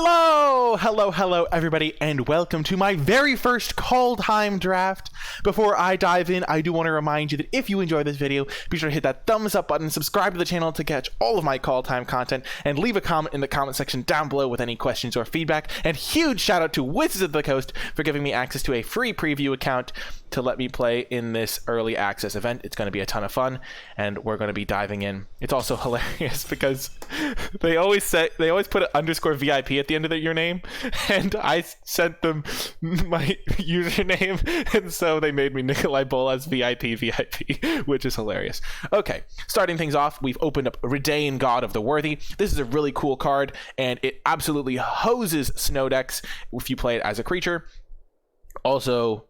Hello, everybody, and welcome to my very first Kaldheim draft. Before I dive in, I do want to remind you that if you enjoy this video, be sure to hit that thumbs up button, subscribe to the channel to catch all of my Kaldheim content, and leave a comment in the comment section down below with any questions or feedback. And huge shout out to Wizards of the Coast for giving me access to a free preview account to let me play in this early access event. It's going to be a ton of fun, and we're going to be diving in. It's also hilarious because they always put an _VIP at the end of your name, and I sent them my username, and so they made me NicolaiBolas VIP, which is hilarious. Okay, starting things off, we've opened up Redane God of the Worthy. This is a really cool card, and it absolutely hoses snow decks if you play it as a creature. Also,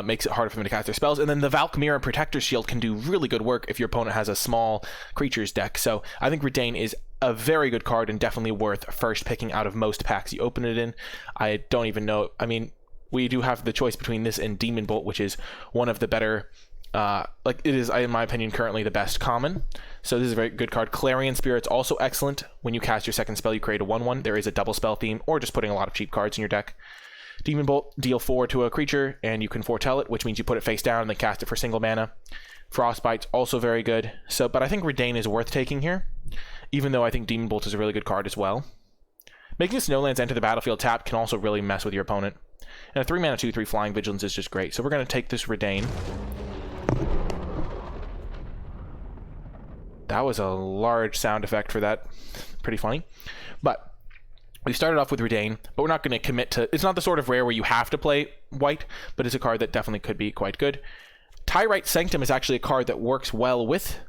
makes it harder for them to cast their spells. And then the Valkyrie and Protector's Shield can do really good work if your opponent has a small creatures deck. So I think Redane is a very good card and definitely worth first picking out of most packs you open it in. I don't even know. I mean, we do have the choice between this and Demon Bolt, which is one of the better, it is, in my opinion, currently the best common. So this is a very good card. Clarion Spirit's also excellent. When you cast your second spell, you create a 1/1. There is a double spell theme, or just putting a lot of cheap cards in your deck. Demon Bolt, deal 4 to a creature, and you can foretell it, which means you put it face down and then cast it for single mana. Frostbite's also very good. But I think Redane is worth taking here, even though I think Demon Bolt is a really good card as well. Making Snowlands enter the battlefield tapped can also really mess with your opponent. And a 3 mana 2/3 Flying Vigilance is just great. So we're going to take this Redane. That was a large sound effect for that. Pretty funny. But we started off with Redane, but we're not going to commit to... It's not the sort of rare where you have to play white, but it's a card that definitely could be quite good. Tyrite Sanctum is actually a card that works well with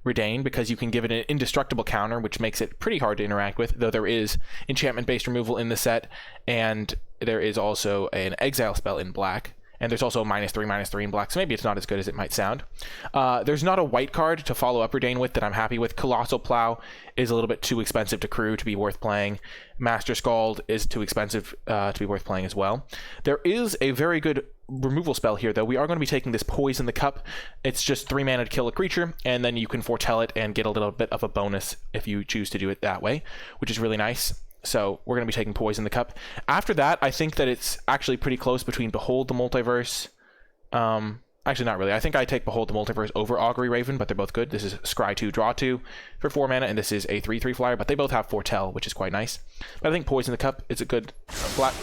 Redane because you can give it an indestructible counter, which makes it pretty hard to interact with, though there is enchantment-based removal in the set, and there is also an exile spell in black. And there's also a -3/-3 in black, so maybe it's not as good as it might sound. There's not a white card to follow up Redane with that I'm happy with. Colossal Plow is a little bit too expensive to crew to be worth playing. Master Scald is too expensive to be worth playing as well. There is a very good removal spell here, though. We are going to be taking this Poison the Cup. It's just 3 mana to kill a creature, and then you can foretell it and get a little bit of a bonus if you choose to do it that way, which is really nice. So we're going to be taking Poison the Cup. After that, I think that it's actually pretty close between Behold the Multiverse. Actually, not really. I think I take Behold the Multiverse over Augury Raven, but they're both good. This is Scry 2, Draw 2 for 4 mana, and this is a 3/3 flyer, but they both have Foretell, which is quite nice. But I think Poison the Cup is a good black...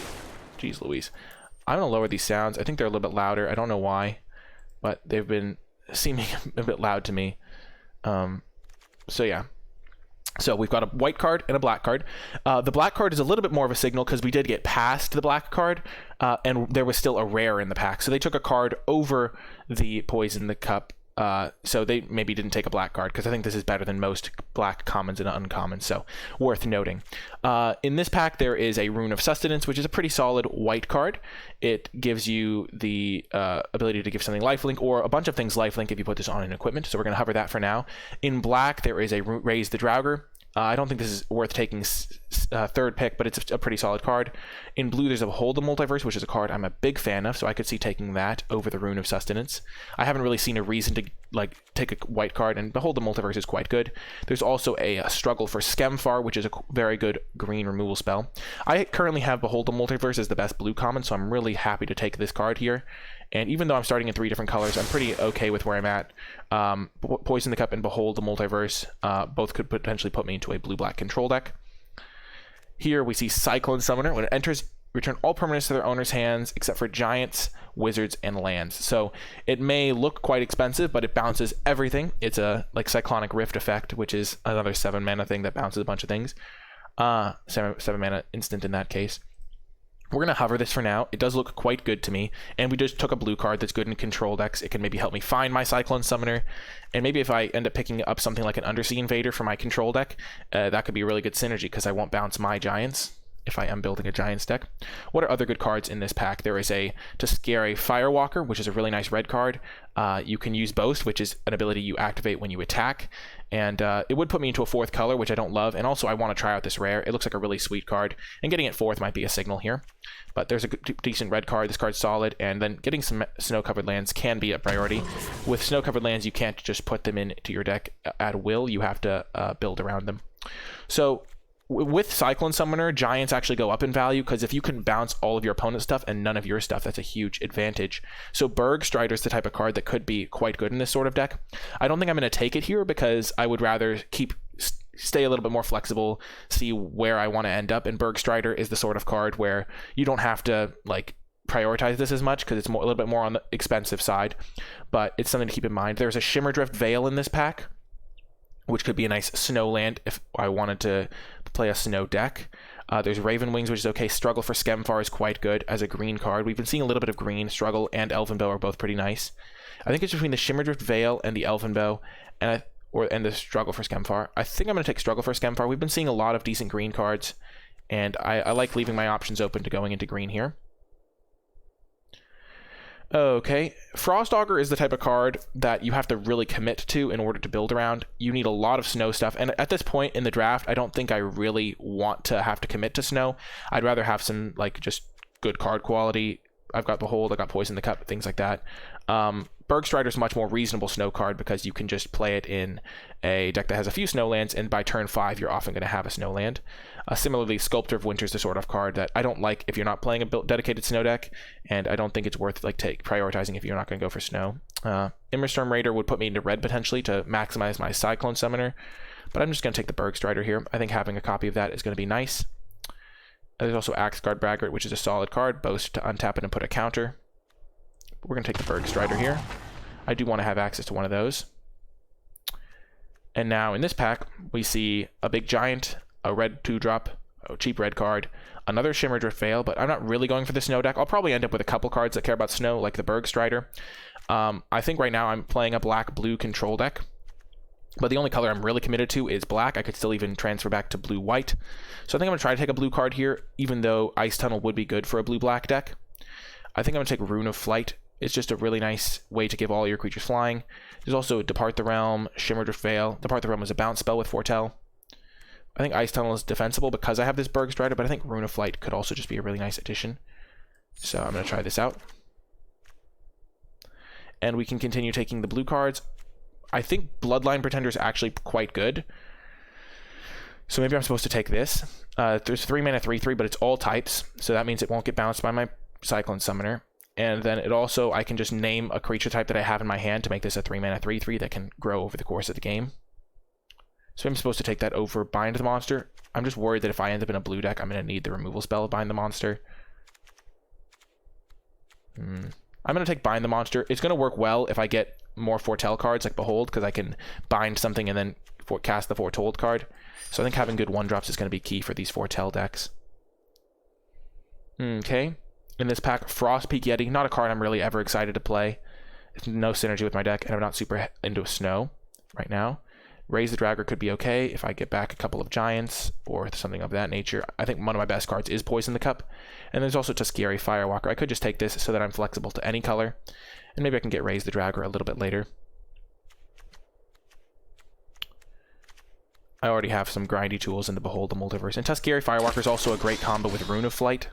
Jeez Louise. I'm going to lower these sounds. I think they're a little bit louder. I don't know why, but they've been seeming a bit loud to me. So yeah. So we've got a white card and a black card. The black card is a little bit more of a signal because we did get past the black card, and there was still a rare in the pack. So they took a card over the Poison the Cup. So they maybe didn't take a black card because I think this is better than most black commons and uncommons, so worth noting. In this pack, there is a Rune of Sustenance, which is a pretty solid white card. It gives you the ability to give something lifelink or a bunch of things lifelink if you put this on an equipment, so we're going to hover that for now. In black, there is a Raise the Draugr. I don't think this is worth taking third pick, but it's a pretty solid card. In blue, there's a Behold the Multiverse, which is a card I'm a big fan of, so I could see taking that over the Rune of Sustenance. I haven't really seen a reason to take a white card, and Behold the Multiverse is quite good. There's also a Struggle for Skemfar, which is a very good green removal spell. I currently have Behold the Multiverse as the best blue common, so I'm really happy to take this card here. And even though I'm starting in 3 different colors, I'm pretty okay with where I'm at. Poison the Cup and Behold the Multiverse both could potentially put me into a blue-black control deck. Here we see Cyclone Summoner. When it enters, return all permanents to their owner's hands except for giants, wizards, and lands. So it may look quite expensive, but it bounces everything. It's a Cyclonic Rift effect, which is another 7 mana thing that bounces a bunch of things. 7 mana instant in that case. We're going to hover this for now. It does look quite good to me, and we just took a blue card that's good in control decks. It can maybe help me find my Cyclone Summoner, and maybe if I end up picking up something like an Undersea Invader for my control deck, that could be a really good synergy because I won't bounce my giants if I am building a Giants deck. What are other good cards in this pack? There is a Tuscarry Firewalker, which is a really nice red card. You can use Boast, which is an ability you activate when you attack, and it would put me into a 4th color, which I don't love, and also I want to try out this rare. It looks like a really sweet card, and getting it 4th might be a signal here. But there's a decent red card. This card's solid, and then getting some snow-covered lands can be a priority. With snow-covered lands, you can't just put them into your deck at will. You have to build around them. So with Cyclone Summoner, Giants actually go up in value, because if you can bounce all of your opponent's stuff and none of your stuff, that's a huge advantage. So Berg Strider is the type of card that could be quite good in this sort of deck. I don't think I'm going to take it here, because I would rather stay a little bit more flexible, see where I want to end up, and Berg Strider is the sort of card where you don't have to like prioritize this as much, because it's a little bit more on the expensive side, but it's something to keep in mind. There's a Shimmerdrift Veil in this pack, which could be a nice snow land if I wanted to play a snow deck. There's Raven Wings, which is okay. Struggle for Skemfar is quite good as a green card. We've been seeing a little bit of green. Struggle and Elvenbow are both pretty nice. I think it's between the Shimmerdrift Veil and the Elvenbow, and the Struggle for Skemfar. I think I'm going to take Struggle for Skemfar. We've been seeing a lot of decent green cards, and I like leaving my options open to going into green here. Okay, Frost Augur is the type of card that you have to really commit to in order to build around. You need a lot of snow stuff, and at this point in the draft, I don't think I really want to have to commit to snow. I'd rather have some like just good card quality. I've got Behold, I got Poison the Cup, things like that. Berg Strider is a much more reasonable snow card, because you can just play it in a deck that has a few snow lands, and by turn 5 you're often going to have a snow land. Similarly, Sculptor of Winter is the sort of card that I don't like if you're not playing a dedicated snow deck, and I don't think it's worth like prioritizing if you're not going to go for snow. Immerstorm Raider would put me into red potentially to maximize my Cyclone Summoner, but I'm just going to take the Berg Strider here. I think having a copy of that is going to be nice. There's also Axguard Braggart, which is a solid card, both to untap it and put a counter. We're going to take the Berg Strider here. I do want to have access to one of those. And now in this pack, we see a big giant, a red 2-drop, a cheap red card, another Shimmerdrift Veil, but I'm not really going for the snow deck. I'll probably end up with a couple cards that care about snow, like the Berg Strider. I think right now I'm playing a black-blue control deck, but the only color I'm really committed to is black. I could still even transfer back to blue-white. So I think I'm going to try to take a blue card here, even though Ice Tunnel would be good for a blue-black deck. I think I'm going to take Rune of Flight. It's just a really nice way to give all your creatures flying. There's also Depart the Realm, Shimmerdrift Veil. Depart the Realm is a bounce spell with Foretell. I think Ice Tunnel is defensible because I have this Berg Strider, but I think Rune of Flight could also just be a really nice addition. So I'm going to try this out. And we can continue taking the blue cards. I think Bloodline Pretender is actually quite good. So maybe I'm supposed to take this. There's 3 mana 3/3, but it's all types. So that means it won't get bounced by my Cyclone Summoner. And then it also, I can just name a creature type that I have in my hand to make this a 3 mana 3/3 that can grow over the course of the game. So I'm supposed to take that over Bind the Monster. I'm just worried that if I end up in a blue deck, I'm going to need the removal spell Bind the Monster. I'm going to take Bind the Monster. It's going to work well if I get more Foretell cards like Behold, because I can bind something and then cast the Foretold card. So I think having good 1-drops is going to be key for these Foretell decks. Okay. In this pack, Frostpeak Yeti, not a card I'm really ever excited to play. It's no synergy with my deck, and I'm not super into snow right now. Raise the Dragger could be okay if I get back a couple of giants or something of that nature. I think one of my best cards is Poison the Cup. And there's also Tuskeri Firewalker. I could just take this so that I'm flexible to any color. And maybe I can get Raise the Dragger a little bit later. I already have some grindy tools in the Behold the Multiverse. And Tuskeri Firewalker is also a great combo with Rune of Flight.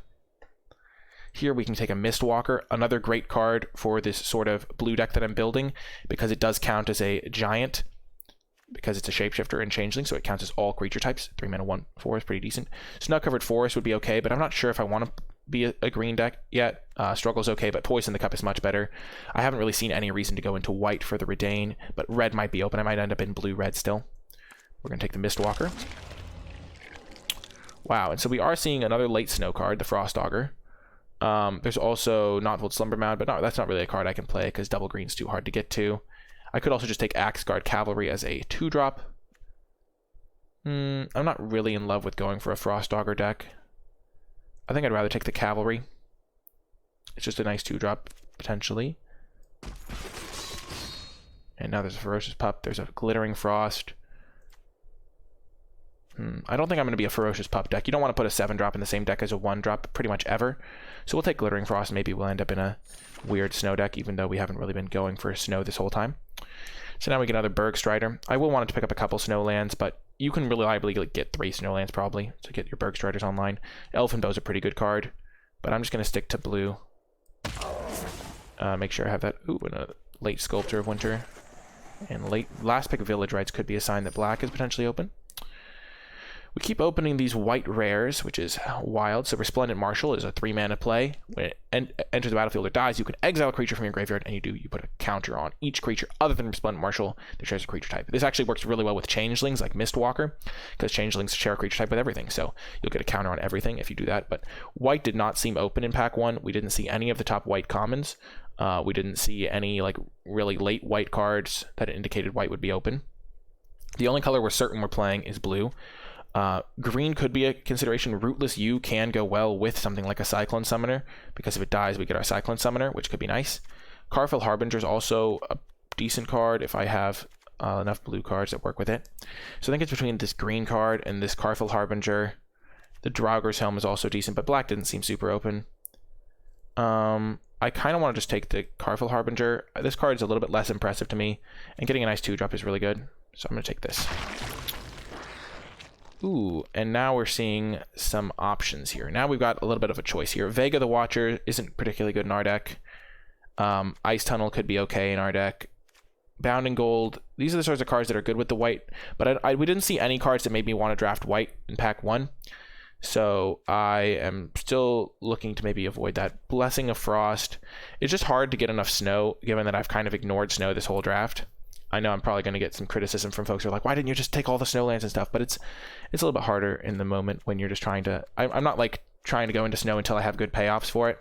Here we can take a Mistwalker, another great card for this sort of blue deck that I'm building, because it does count as a giant, because it's a shapeshifter and changeling, so it counts as all creature types. 3 mana 1/4 is pretty decent. Snow-covered Forest would be okay, but I'm not sure if I want to be a green deck yet. Struggle's okay, but Poison the Cup is much better. I haven't really seen any reason to go into white for the Redane, but red might be open. I might end up in blue-red still. We're going to take the Mistwalker. Wow, and so we are seeing another late snow card, the Frost Augur. There's also Notvold Slumbermound, but no, that's not really a card I can play because double green's too hard to get to. I could also just take Axguard Cavalry as a 2-drop. I'm not really in love with going for a Frost Augur deck. I think I'd rather take the Cavalry. It's just a nice 2-drop, potentially. And now there's a Ferocious Pup. There's a Glittering Frost. I don't think I'm going to be a Ferocious Pup deck. You don't want to put a 7-drop in the same deck as a 1-drop pretty much ever. So we'll take Glittering Frost. Maybe we'll end up in a weird snow deck, even though we haven't really been going for snow this whole time. So now we get another Berg Strider. I will want to pick up a couple snow lands, but you can reliably get 3 snow lands probably to get your Berg Striders online. Elfinbow's a pretty good card, but I'm just going to stick to blue. Make sure I have that. Ooh, and a late Sculptor of Winter. And last pick of Village Rites could be a sign that black is potentially open. We keep opening these white rares, which is wild. So Resplendent Marshal is a 3-mana play. When it enters the battlefield or dies, you can exile a creature from your graveyard, and you put a counter on each creature other than Resplendent Marshal that shares a creature type. This actually works really well with Changelings like Mistwalker, because Changelings share a creature type with everything, so you'll get a counter on everything if you do that. But white did not seem open in pack 1. We didn't see any of the top white commons. We didn't see any like really late white cards that indicated white would be open. The only color we're certain we're playing is blue. Green could be a consideration. Rootless U can go well with something like a Cyclone Summoner, because if it dies, we get our Cyclone Summoner, which could be nice. Carfell Harbinger is also a decent card if I have enough blue cards that work with it. So I think it's between this green card and this Carfell Harbinger. The Draugur's Helm is also decent, but black didn't seem super open. I kind of want to just take the Carfell Harbinger. This card is a little bit less impressive to me, and getting a nice 2-drop is really good. So I'm going to take this. Ooh, and now we're seeing some options here. Now we've got a little bit of a choice here. Vega the Watcher isn't particularly good in our deck. Ice Tunnel could be okay in our deck. Bounding Gold, these are the sorts of cards that are good with the white, but we didn't see any cards that made me want to draft white in pack 1. So I am still looking to maybe avoid that. Blessing of Frost. It's just hard to get enough snow, given that I've kind of ignored snow this whole draft. I know I'm probably going to get some criticism from folks who are like, why didn't you just take all the snowlands and stuff? But it's a little bit harder in the moment when you're just trying to... I'm not like trying to go into snow until I have good payoffs for it.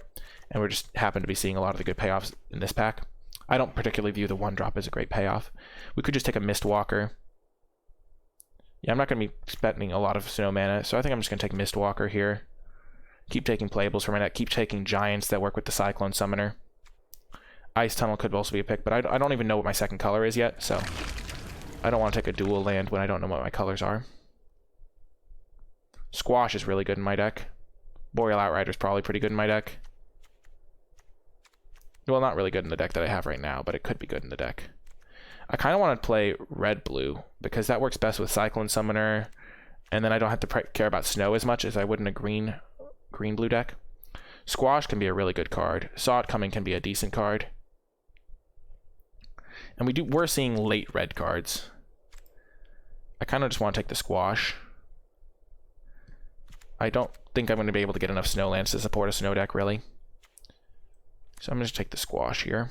And we're just happen to be seeing a lot of the good payoffs in this pack. I don't particularly view the 1-drop as a great payoff. We could just take a Mistwalker. Yeah, I'm not going to be spending a lot of snow mana, so I think I'm just going to take Mistwalker here. Keep taking playables for my deck. Keep taking Giants that work with the Cyclone Summoner. Ice Tunnel could also be a pick, but I don't even know what my second color is yet, so I don't want to take a dual land when I don't know what my colors are. Squash is really good in my deck. Boreal Outrider is probably pretty good in my deck. Well, not really good in the deck that I have right now, but it could be good in the deck. I kind of want to play red-blue, because that works best with Cyclone Summoner, and then I don't have to care about snow as much as I would in a green-blue deck. Squash can be a really good card. Saw It Coming can be a decent card. And we're seeing late red cards. I kind of just want to take the Squash. I don't think I'm going to be able to get enough Snowlands to support a snow deck, really. So I'm going to take the Squash here.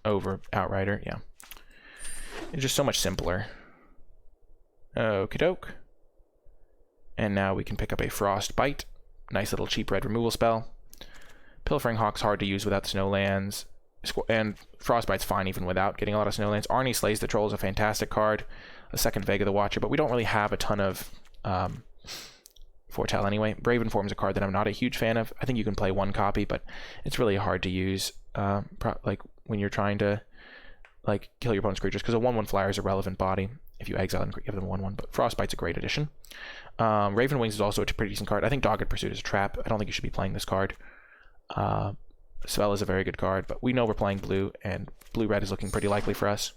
Over Outrider, yeah. It's just so much simpler. Okie doke. And now we can pick up a Frostbite. Nice little cheap red removal spell. Pilfering Hawk's hard to use without Snowlands. And Frostbite's fine even without getting a lot of Snowlands. Arnie Slays the Troll is a fantastic card. A second Vega the Watcher, but we don't really have a ton of Foretell anyway. Braven Form is a card that I'm not a huge fan of. I think you can play 1 copy, but it's really hard to use like when you're trying to like kill your opponent's creatures, because a 1/1 flyer is a relevant body if you exile and give them 1/1, but Frostbite's a great addition. Raven Wings is also a pretty decent card. I think Dogged Pursuit is a trap. I don't think you should be playing this card. Spell is a very good card, but we know we're playing blue, and blue-red is looking pretty likely for us.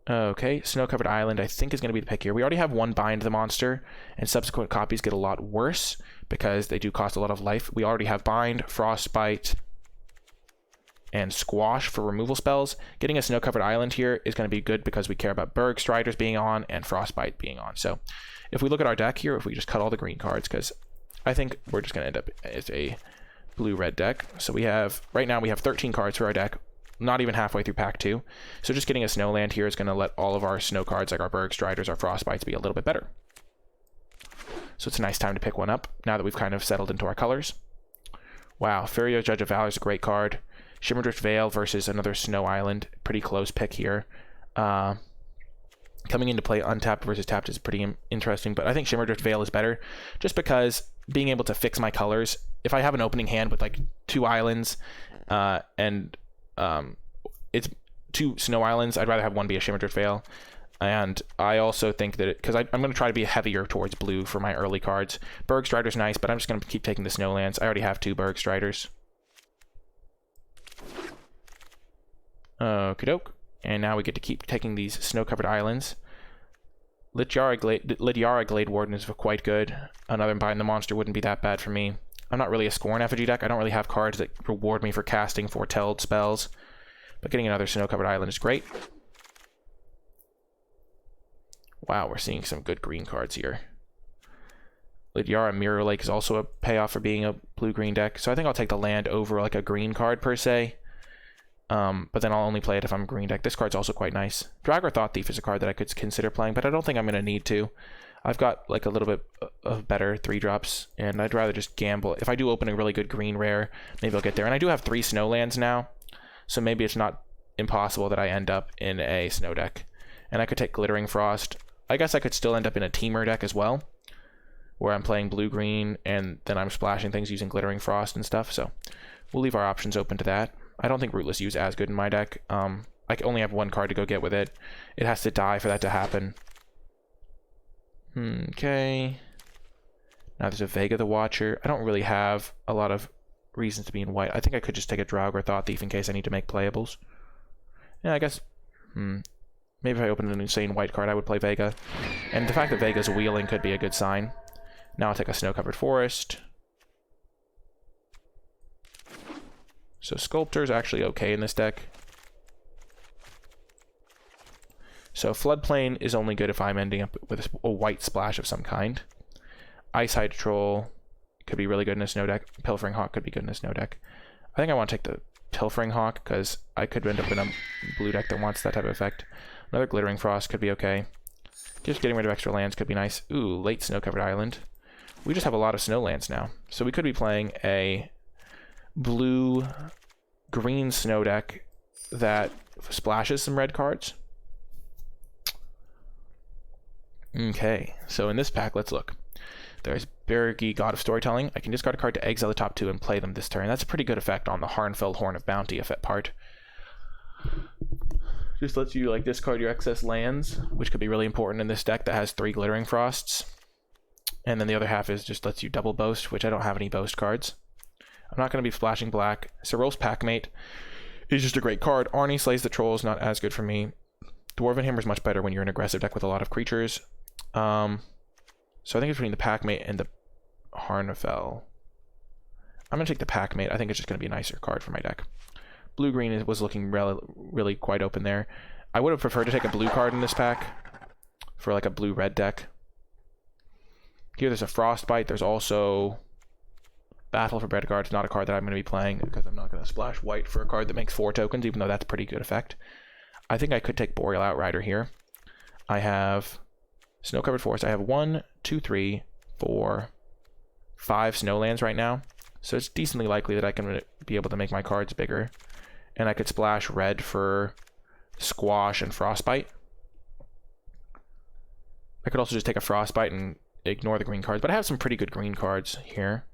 Okay, Snow-Covered Island I think is going to be the pick here. We already have 1 Bind the Monster, and subsequent copies get a lot worse because they do cost a lot of life. We already have Bind, Frostbite, and Squash for removal spells. Getting a Snow-Covered Island here is going to be good because we care about Berg Striders being on and Frostbite being on. So if we look at our deck here, if we just cut all the green cards, because I think we're just going to end up as a blue-red deck. So we have, right now we have 13 cards for our deck, not even halfway through pack 2. So just getting a Snowland here is going to let all of our snow cards, like our Berg Striders, our Frostbites, be a little bit better. So it's a nice time to pick one up, now that we've kind of settled into our colors. Wow, Furio Judge of Valor is a great card. Shimmerdrift Vale versus another Snow Island, pretty close pick here. Coming into play untapped versus tapped is pretty interesting, but I think Shimmerdrift Vale is better, just because being able to fix my colors, if I have an opening hand with like 2 islands, and it's 2 Snow Islands, I'd rather have 1 be a Shimmerdrift Vale. And I also think that, because I'm going to try to be heavier towards blue for my early cards. Berg Strider's nice, but I'm just going to keep taking the Snowlands. I already have 2 Berg Striders. Okie doke. And now we get to keep taking these snow-covered islands. Lidyara Glade Warden is quite good. Another Bind the Monster wouldn't be that bad for me. I'm not really a Scorn Effigy deck. I don't really have cards that reward me for casting foretelled spells. But getting another snow-covered island is great. Wow, we're seeing some good green cards here. Lidyara Mirror Lake is also a payoff for being a blue-green deck. So I think I'll take the land over like a green card per se. But then I'll only play it if I'm a green deck. This card's also quite nice. Dragor Thought Thief is a card that I could consider playing, but I don't think I'm going to need to. I've got like a little bit of better 3-drops, and I'd rather just gamble. If I do open a really good green rare, maybe I'll get there. And I do have 3 snow lands now, so maybe it's not impossible that I end up in a snow deck. And I could take Glittering Frost. I guess I could still end up in a Teamer deck as well, where I'm playing blue-green, and then I'm splashing things using Glittering Frost and stuff. So we'll leave our options open to that. I don't think Rootless Use is as good in my deck. I only have 1 card to go get with it. It has to die for that to happen. Okay. Now there's a Vega the Watcher. I don't really have a lot of reasons to be in white. I think I could just take a Draugr Thought Thief in case I need to make playables. Yeah, I guess... Maybe if I opened an insane white card, I would play Vega. And the fact that Vega's wheeling could be a good sign. Now I'll take a Snow-Covered Forest. So Sculptor's actually okay in this deck. So Floodplain is only good if I'm ending up with a white splash of some kind. Ice Hydrotroll could be really good in a snow deck. Pilfering Hawk could be good in a snow deck. I think I want to take the Pilfering Hawk because I could end up in a blue deck that wants that type of effect. Another Glittering Frost could be okay. Just getting rid of extra lands could be nice. Ooh, late Snow-Covered Island. We just have a lot of snow lands now. So we could be playing a blue-green snow deck that splashes some red cards. Okay, so in this pack, let's look. There's Redane God of Storytelling. I can discard a card to exile the top 2 and play them this turn. That's a pretty good effect on the Harnfell Horn of Bounty effect part. Just lets you like discard your excess lands, which could be really important in this deck that has 3 Glittering Frosts. And then the other half is just lets you double boast, which I don't have any boast cards. I'm not going to be splashing black. Serol's Packmate is just a great card. Arnie Slays the Troll is not as good for me. Dwarven Hammer is much better when you're an aggressive deck with a lot of creatures. So I think it's between the Packmate and the Harnfell. I'm going to take the Packmate. I think it's just going to be a nicer card for my deck. Blue-green was looking really quite open there. I would have preferred to take a blue card in this pack for like a blue-red deck. Here there's a Frostbite. There's also Battle for Redguard. It's not a card that I'm going to be playing because I'm not going to splash white for a card that makes 4 tokens, even though that's a pretty good effect. I think I could take Boreal Outrider here. I have Snow-Covered Forest. I have 1, 2, 3, 4, 5 snowlands right now. So it's decently likely that I can be able to make my cards bigger. And I could splash red for Squash and Frostbite. I could also just take a Frostbite and ignore the green cards. But I have some pretty good green cards here.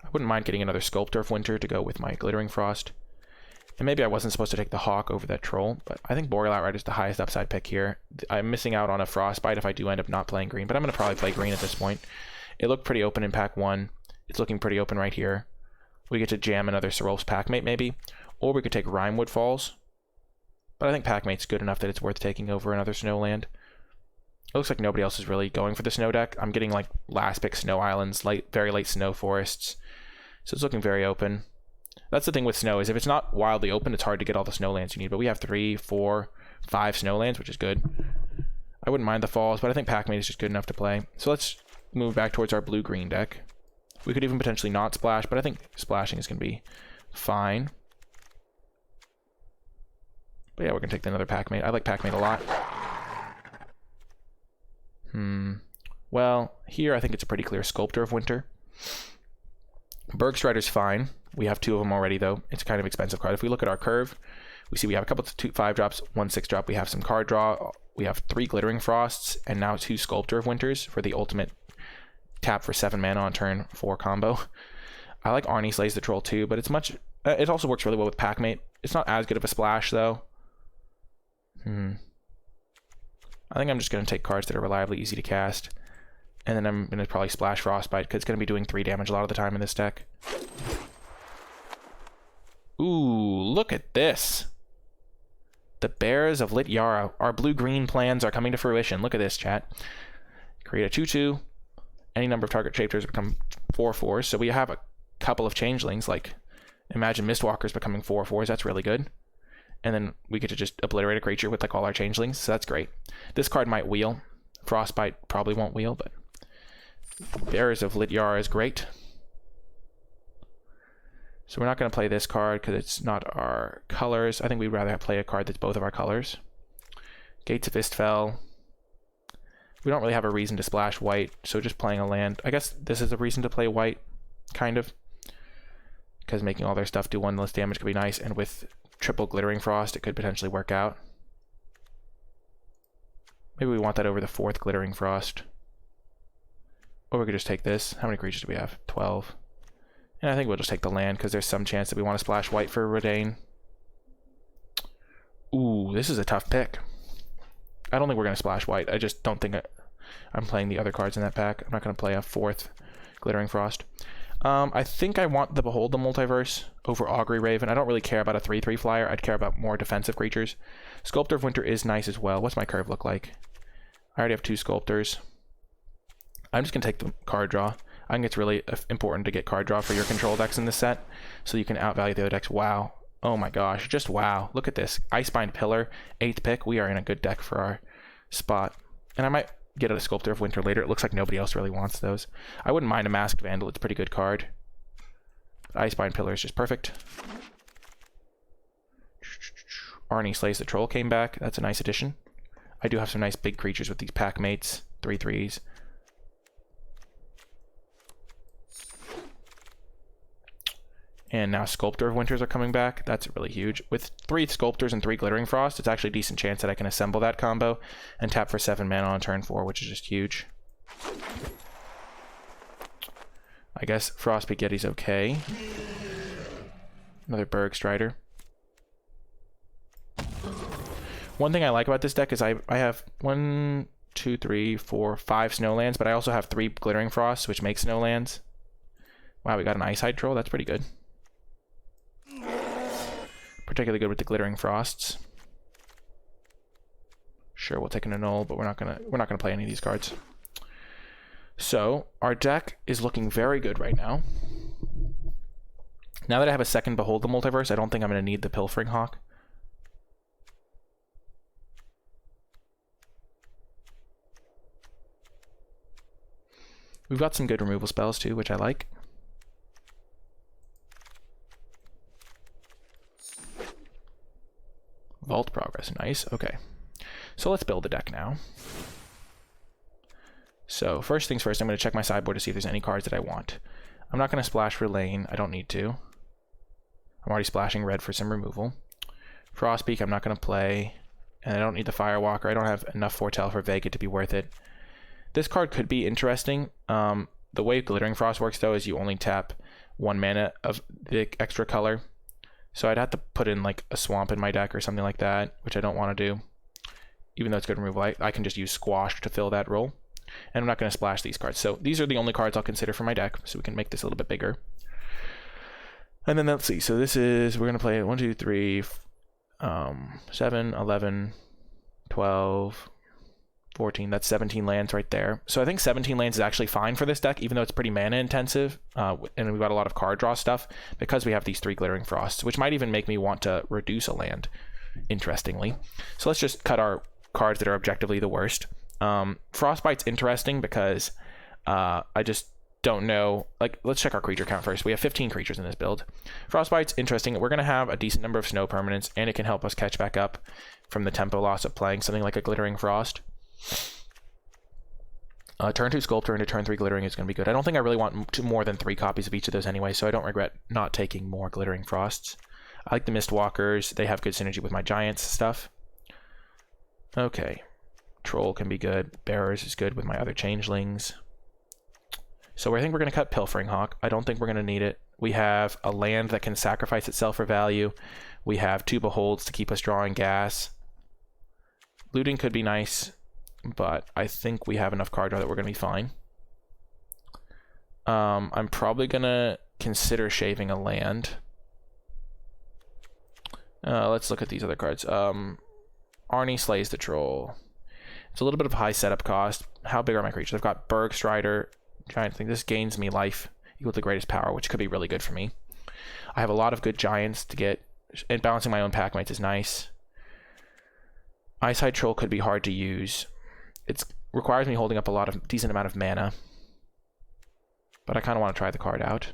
I wouldn't mind getting another Sculptor of Winter to go with my Glittering Frost. And maybe I wasn't supposed to take the Hawk over that Troll, but I think Boreal Outrider is the highest upside pick here. I'm missing out on a Frostbite if I do end up not playing green, but I'm going to probably play green at this point. It looked pretty open in pack 1. It's looking pretty open right here. We get to jam another Serol's Packmate maybe, or we could take Rimewood Falls. But I think Packmate's good enough that it's worth taking over another Snowland. It looks like nobody else is really going for the snow deck. I'm getting like last pick Snow Islands, very late Snow Forests. So it's looking very open. That's the thing with snow, is if it's not wildly open, it's hard to get all the snowlands you need. But we have 3, 4, 5 snowlands, which is good. I wouldn't mind the falls, but I think Packmate is just good enough to play. So let's move back towards our blue-green deck. We could even potentially not splash, but I think splashing is going to be fine. But yeah, we're going to take another Packmate. I like Packmate a lot. Well, here I think it's a pretty clear Sculptor of Winter. Bergstrider's fine. We have 2 of them already, though. It's a kind of expensive card. If we look at our curve, we see we have a couple of 5-drops, 1 6-drop. We have some card draw. We have 3 Glittering Frosts, and now 2 Sculptor of Winters for the ultimate tap for 7 mana on turn 4 combo. I like Arnie Slays the Troll too, but it also works really well with Packmate. It's not as good of a splash, though. I think I'm just going to take cards that are reliably easy to cast. And then I'm going to probably splash Frostbite, because it's going to be doing 3 damage a lot of the time in this deck. Ooh, look at this. The Bears of Lityara. Our blue-green plans are coming to fruition. Look at this, chat. Create a 2/2. Any number of target shapers become 4/4s. So we have a couple of changelings, like imagine Mistwalkers becoming 4/4s. That's really good. And then we get to just obliterate a creature with like all our changelings. So that's great. This card might wheel. Frostbite probably won't wheel, but Bearers of Lityar is great. So we're not going to play this card because it's not our colors. I think we'd rather play a card that's both of our colors. Gates of Istfell. We don't really have a reason to splash white, so just playing a land. I guess this is a reason to play white, kind of. Because making all their stuff do 1 less damage could be nice, and with triple Glittering Frost, it could potentially work out. Maybe we want that over the 4th Glittering Frost. Or we could just take this. How many creatures do we have? 12. And I think we'll just take the land, because there's some chance that we want to splash white for Redane. Ooh, this is a tough pick. I don't think we're going to splash white. I just don't think I'm playing the other cards in that pack. I'm not going to play a 4th Glittering Frost. I think I want the Behold the Multiverse over Augury Raven. I don't really care about a 3/3 flyer. I'd care about more defensive creatures. Sculptor of Winter is nice as well. What's my curve look like? I already have 2 Sculptors. I'm just going to take the card draw. I think it's really important to get card draw for your control decks in this set, so you can outvalue the other decks. Wow. Oh my gosh, just wow. Look at this. Icebind Pillar, 8th pick. We are in a good deck for our spot. And I might get a Sculptor of Winter later. It looks like nobody else really wants those. I wouldn't mind a Masked Vandal. It's a pretty good card. Icebind Pillar is just perfect. Arnie Slays the Troll came back. That's a nice addition. I do have some nice big creatures with these pack mates. 3/3s. And now Sculptor of Winters are coming back. That's really huge. With 3 Sculptors and 3 Glittering Frost, it's actually a decent chance that I can assemble that combo and tap for 7 mana on turn 4, which is just huge. I guess Frostpeak Yeti's okay. Another Berg Strider. One thing I like about this deck is I have 1, 2, 3, 4, 5 Snowlands, but I also have 3 Glittering Frosts, which makes Snowlands. Wow, we got an Icehide Troll. That's pretty good. Particularly good with the Glittering Frosts. Sure, we'll take an Annul, but we're not gonna play any of these cards. So our deck is looking very good right now. Now that I have a second Behold the Multiverse, I don't think I'm gonna need the Pilfering Hawk. We've got some good removal spells too, which I like. Vault Progress, nice. Okay, so let's build the deck now. So first things first, I'm going to check my sideboard to see if there's any cards that I want. I'm not going to splash for Lane. I don't need to. I'm already splashing red for some removal. Frostpeak I'm not going to play, and I don't need the Firewalker. I don't have enough Foretell for Vega to be worth it. This card could be interesting. The way Glittering Frost works though is you only tap 1 mana of the extra color. So I'd have to put in like a Swamp in my deck or something like that, which I don't want to do. Even though it's good removal, I can just use Squash to fill that role. And I'm not going to splash these cards. So these are the only cards I'll consider for my deck, so we can make this a little bit bigger. And then let's see. So this is, we're going to play 1, 2, 3, 7, 11, 12, 14. That's 17 lands right there. So I think 17 lands is actually fine for this deck, even though it's pretty mana intensive. And we've got a lot of card draw stuff because we have these 3 Glittering Frosts, which might even make me want to reduce a land, interestingly. So let's just cut our cards that are objectively the worst. Frostbite's interesting because I just don't know. Like, let's check our creature count first. We have 15 creatures in this build. Frostbite's interesting. We're going to have a decent number of snow permanents, and it can help us catch back up from the tempo loss of playing something like a Glittering Frost. Turn 2 Sculptor into turn 3 Glittering is going to be good. I don't think I really want more than 3 copies of each of those anyway, so I don't regret not taking more Glittering Frosts. I like the Mistwalkers. They have good synergy with my Giants stuff. Okay. Troll can be good. Bearers is good with my other Changelings. So I think we're going to cut Pilfering Hawk. I don't think we're going to need it. We have a land that can sacrifice itself for value. We have 2 Beholds to keep us drawing gas. Looting could be nice, but I think we have enough card draw that we're going to be fine. I'm probably going to consider shaving a land. Let's look at these other cards. Arnie Slays the Troll. It's a little bit of a high setup cost. How big are my creatures? I've got Berg Strider, Giant thing. This gains me life equal to greatest power, which could be really good for me. I have a lot of good Giants to get, and balancing my own pack mates is nice. Icehide Troll could be hard to use. It's Requires me holding up a decent amount of mana. But I kind of want to try the card out.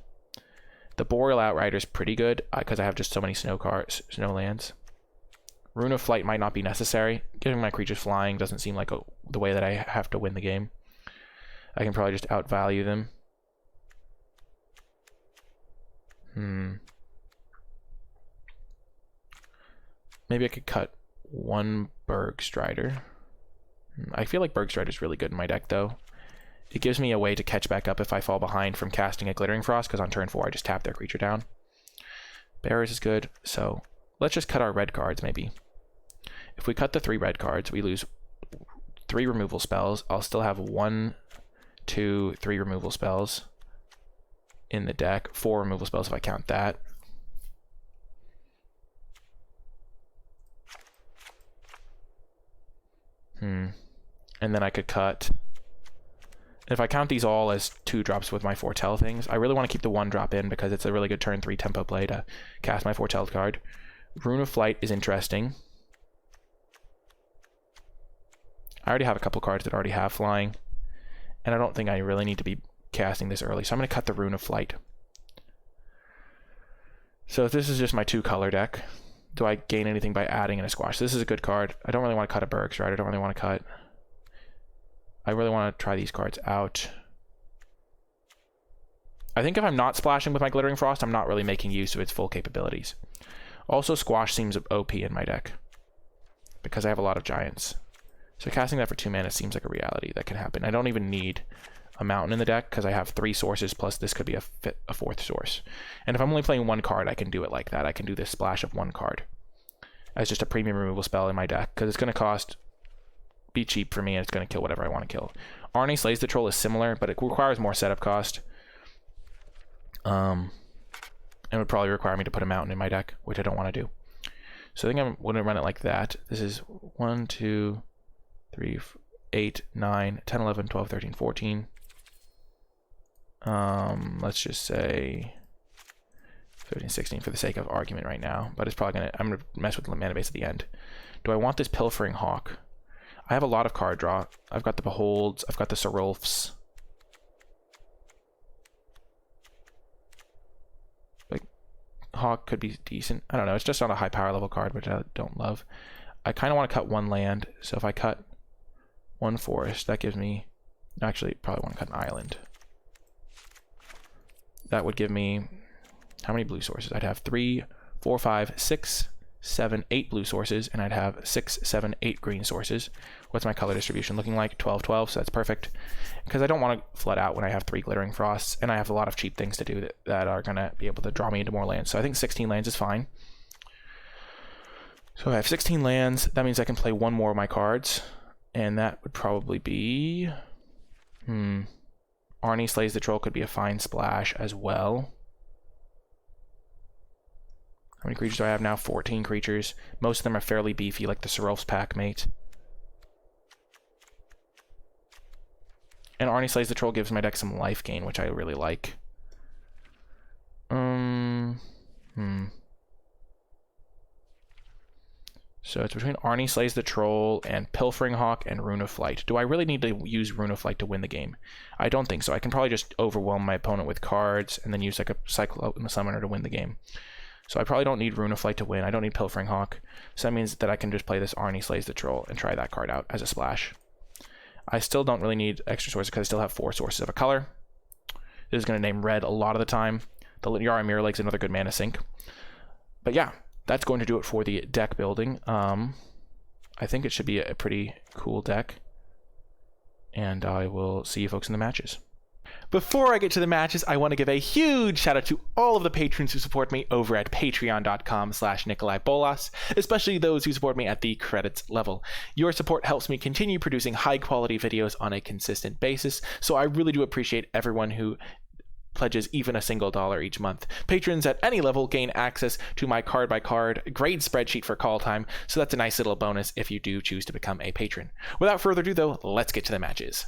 The Boreal Outrider is pretty good because I have just so many snow lands. Rune of Flight might not be necessary. Giving my creatures flying doesn't seem like the way that I have to win the game. I can probably just outvalue them. Maybe I could cut one Bergstrider. I feel like Bergstrider is really good in my deck, though. It gives me a way to catch back up if I fall behind from casting a Glittering Frost, because on turn 4 I just tap their creature down. Bearers is good, so let's just cut our red cards, maybe. If we cut the 3 red cards, we lose 3 removal spells. I'll still have 1, 2, 3 removal spells in the deck. 4 removal spells if I count that. And then I could cut... If I count these all as 2 drops with my Foretell things, I really want to keep the 1 drop in because it's a really good turn 3 tempo play to cast my Foretell card. Rune of Flight is interesting. I already have a couple cards that already have flying, and I don't think I really need to be casting this early, so I'm going to cut the Rune of Flight. So if this is just my 2-color deck, do I gain anything by adding in a squash? This is a good card. I don't really want to cut a Bergstrider. I don't really want to cut... I really want to try these cards out. I think if I'm not splashing with my Glittering Frost, I'm not really making use of its full capabilities. Also, Squash seems OP in my deck because I have a lot of giants. So casting that for 2 mana seems like a reality that can happen. I don't even need a mountain in the deck because I have 3 sources, plus this could be a 4th source. And if I'm only playing 1 card, I can do it like that. I can do this splash of 1 card as just a premium removal spell in my deck because it's going to be cheap for me, and it's going to kill whatever I want to kill. Arnie Slays the Troll is similar, but it requires more setup cost. And would probably require me to put a mountain in my deck, which I don't want to do. So I think I'm going to run it like that. This is 1, 2, 3, 8, 9, 10, 11, 12, 13, 14. Let's just say 15, 16 for the sake of argument right now, but it's probably going to... I'm going to mess with the mana base at the end. Do I want this Pilfering Hawk? I have a lot of card draw. I've got the Beholds. I've got the Serulfs. Like, Hawk could be decent. I don't know. It's just not a high power level card, which I don't love. I kind of want to cut 1 land. So if I cut 1 forest, that gives me... Actually, probably want to cut an island. That would give me... How many blue sources? I'd have 3, 4, 5, 6, 7, 8 blue sources, and I'd have 6, 7, 8 green sources. What's my color distribution looking like? 12, 12, so that's perfect. Because I don't want to flood out when I have 3 Glittering Frosts, and I have a lot of cheap things to do that are going to be able to draw me into more lands. So I think 16 lands is fine. So I have 16 lands. That means I can play 1 more of my cards, and that would probably be... Arnie Slays the Troll could be a fine splash as well. How many creatures do I have now? 14 creatures. Most of them are fairly beefy, like the Serulf's Packmate. And Arnie Slays the Troll gives my deck some life gain, which I really like. So it's between Arnie Slays the Troll and Pilfering Hawk and Rune of Flight. Do I really need to use Rune of Flight to win the game? I don't think so. I can probably just overwhelm my opponent with cards and then use like a Cyclone Summoner to win the game. So I probably don't need Rune of Flight to win. I don't need Pilfering Hawk. So that means that I can just play this Arnie Slays the Troll and try that card out as a splash. I still don't really need extra sources because I still have 4 sources of a color. This is going to name red a lot of the time. The Yara Mirror Lake's another good mana sink. But yeah, that's going to do it for the deck building. I think it should be a pretty cool deck. And I will see you folks in the matches. Before I get to the matches, I want to give a huge shout out to all of the patrons who support me over at patreon.com/NicolaiBolas, especially those who support me at the credits level. Your support helps me continue producing high quality videos on a consistent basis, so I really do appreciate everyone who pledges even a single $1 each month. Patrons at any level gain access to my card-by-card grade spreadsheet for Kaldheim, so that's a nice little bonus if you do choose to become a patron. Without further ado though, let's get to the matches.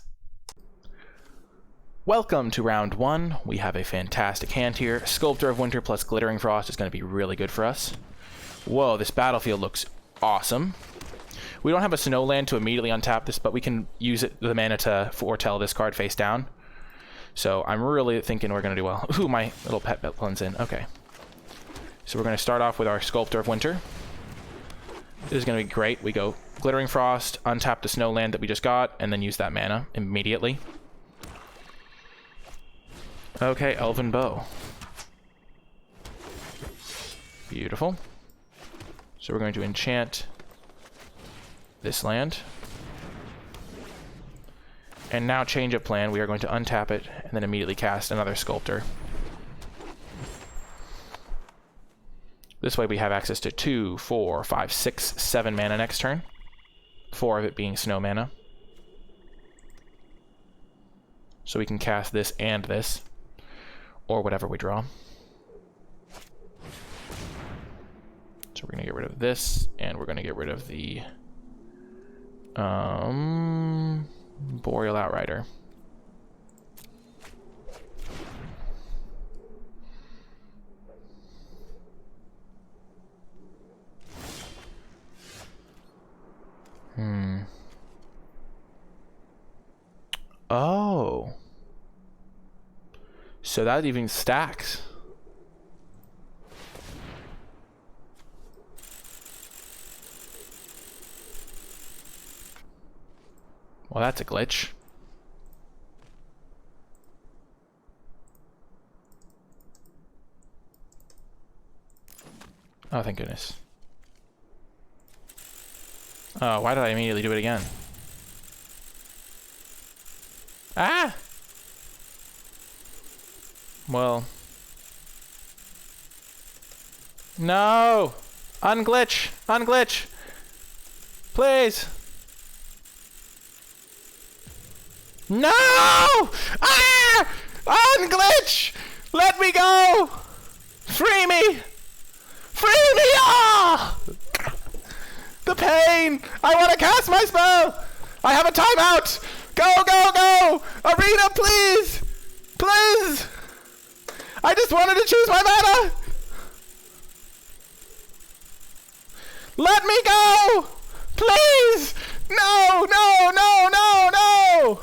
Welcome to round 1. We have a fantastic hand here. Sculptor of Winter plus Glittering Frost is going to be really good for us. Whoa, this battlefield looks awesome. We don't have a snow land to immediately untap this, but we can use the mana to foretell this card face down. So I'm really thinking we're going to do well. Ooh, my little pet blends in. Okay. So we're going to start off with our Sculptor of Winter. This is going to be great. We go Glittering Frost, untap the snow land that we just got, and then use that mana immediately. Okay, Elven Bow. Beautiful. So we're going to enchant this land. And now change of plan. We are going to untap it and then immediately cast another Sculptor. This way we have access to 2, 4, 5, 6, 7 mana next turn. 4 of it being snow mana. So we can cast this and this. Or whatever we draw. So we're going to get rid of this, and we're going to get rid of the Boreal Outrider. Oh. So that even stacks. Well, that's a glitch. Oh, thank goodness. Oh, why did I immediately do it again? Ah! Well. No! Unglitch! Unglitch! Please! No! Ah! Unglitch! Let me go! Free me! Free me! Ah! The pain! I want to cast my spell! I have a timeout! Go, go, go! Arena, please! Please! I just wanted to choose my mana! Let me go! Please! No, no, no, no, no!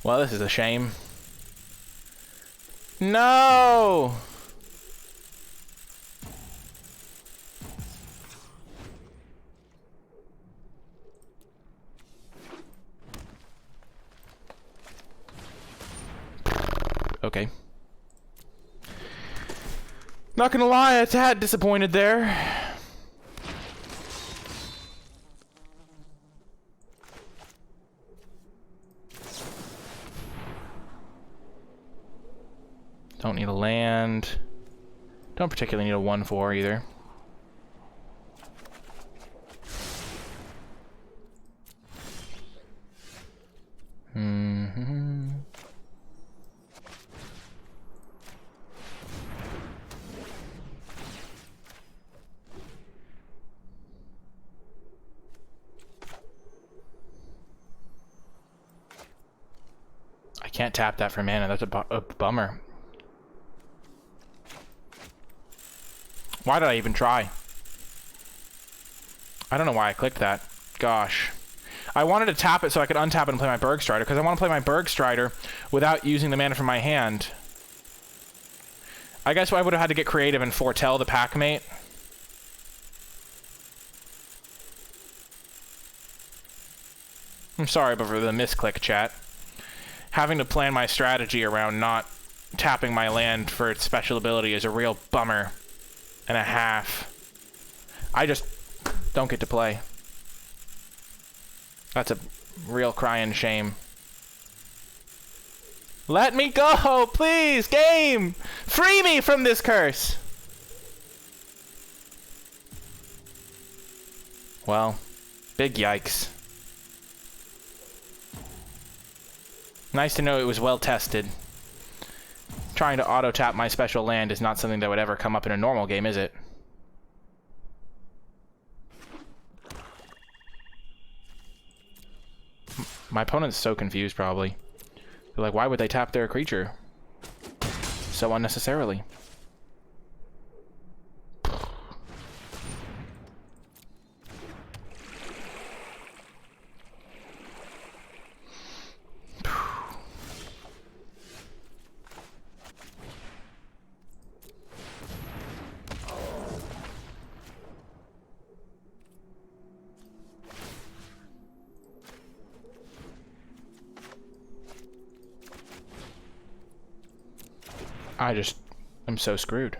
Well, this is a shame. No! Okay. Not gonna lie, a tad disappointed there. Don't need a land. Don't particularly need a 1/4 either. I can't tap that for mana. That's a bummer. Why did I even try? I don't know why I clicked that. Gosh. I wanted to tap it so I could untap it and play my Bergstrider, because I want to play my Bergstrider without using the mana from my hand. I guess I would have had to get creative and foretell the Packmate. I'm sorry for the misclick, chat. Having to plan my strategy around not tapping my land for its special ability is a real bummer and a half. I just don't get to play. That's a real crying shame. Let me go, please, game! Free me from this curse! Well, big yikes. Nice to know it was well tested. Trying to auto-tap my special land is not something that would ever come up in a normal game, is it? My opponent's so confused, probably. They're like, why would they tap their creature so unnecessarily? I'm so screwed.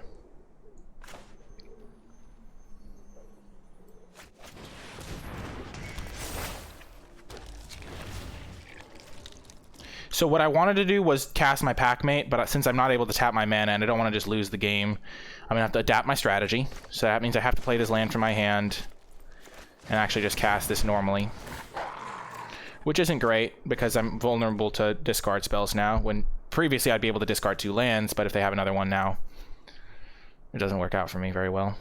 So what I wanted to do was cast my Packmate, but since I'm not able to tap my mana and I don't want to just lose the game, I'm going to have to adapt my strategy. So that means I have to play this land from my hand and actually just cast this normally. Which isn't great because I'm vulnerable to discard spells now, when previously I'd be able to discard 2 lands, but if they have another one now, it doesn't work out for me very well.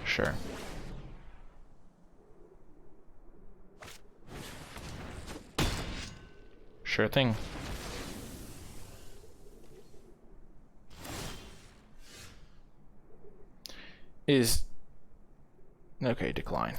Sure. Sure thing. Okay, decline.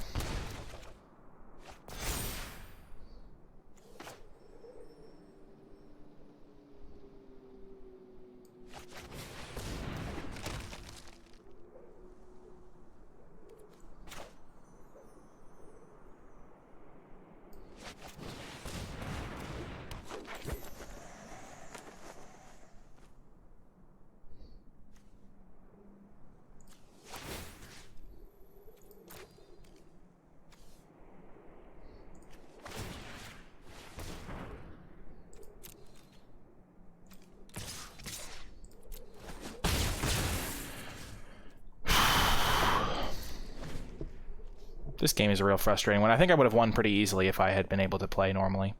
This game is a real frustrating one. I think I would have won pretty easily if I had been able to play normally.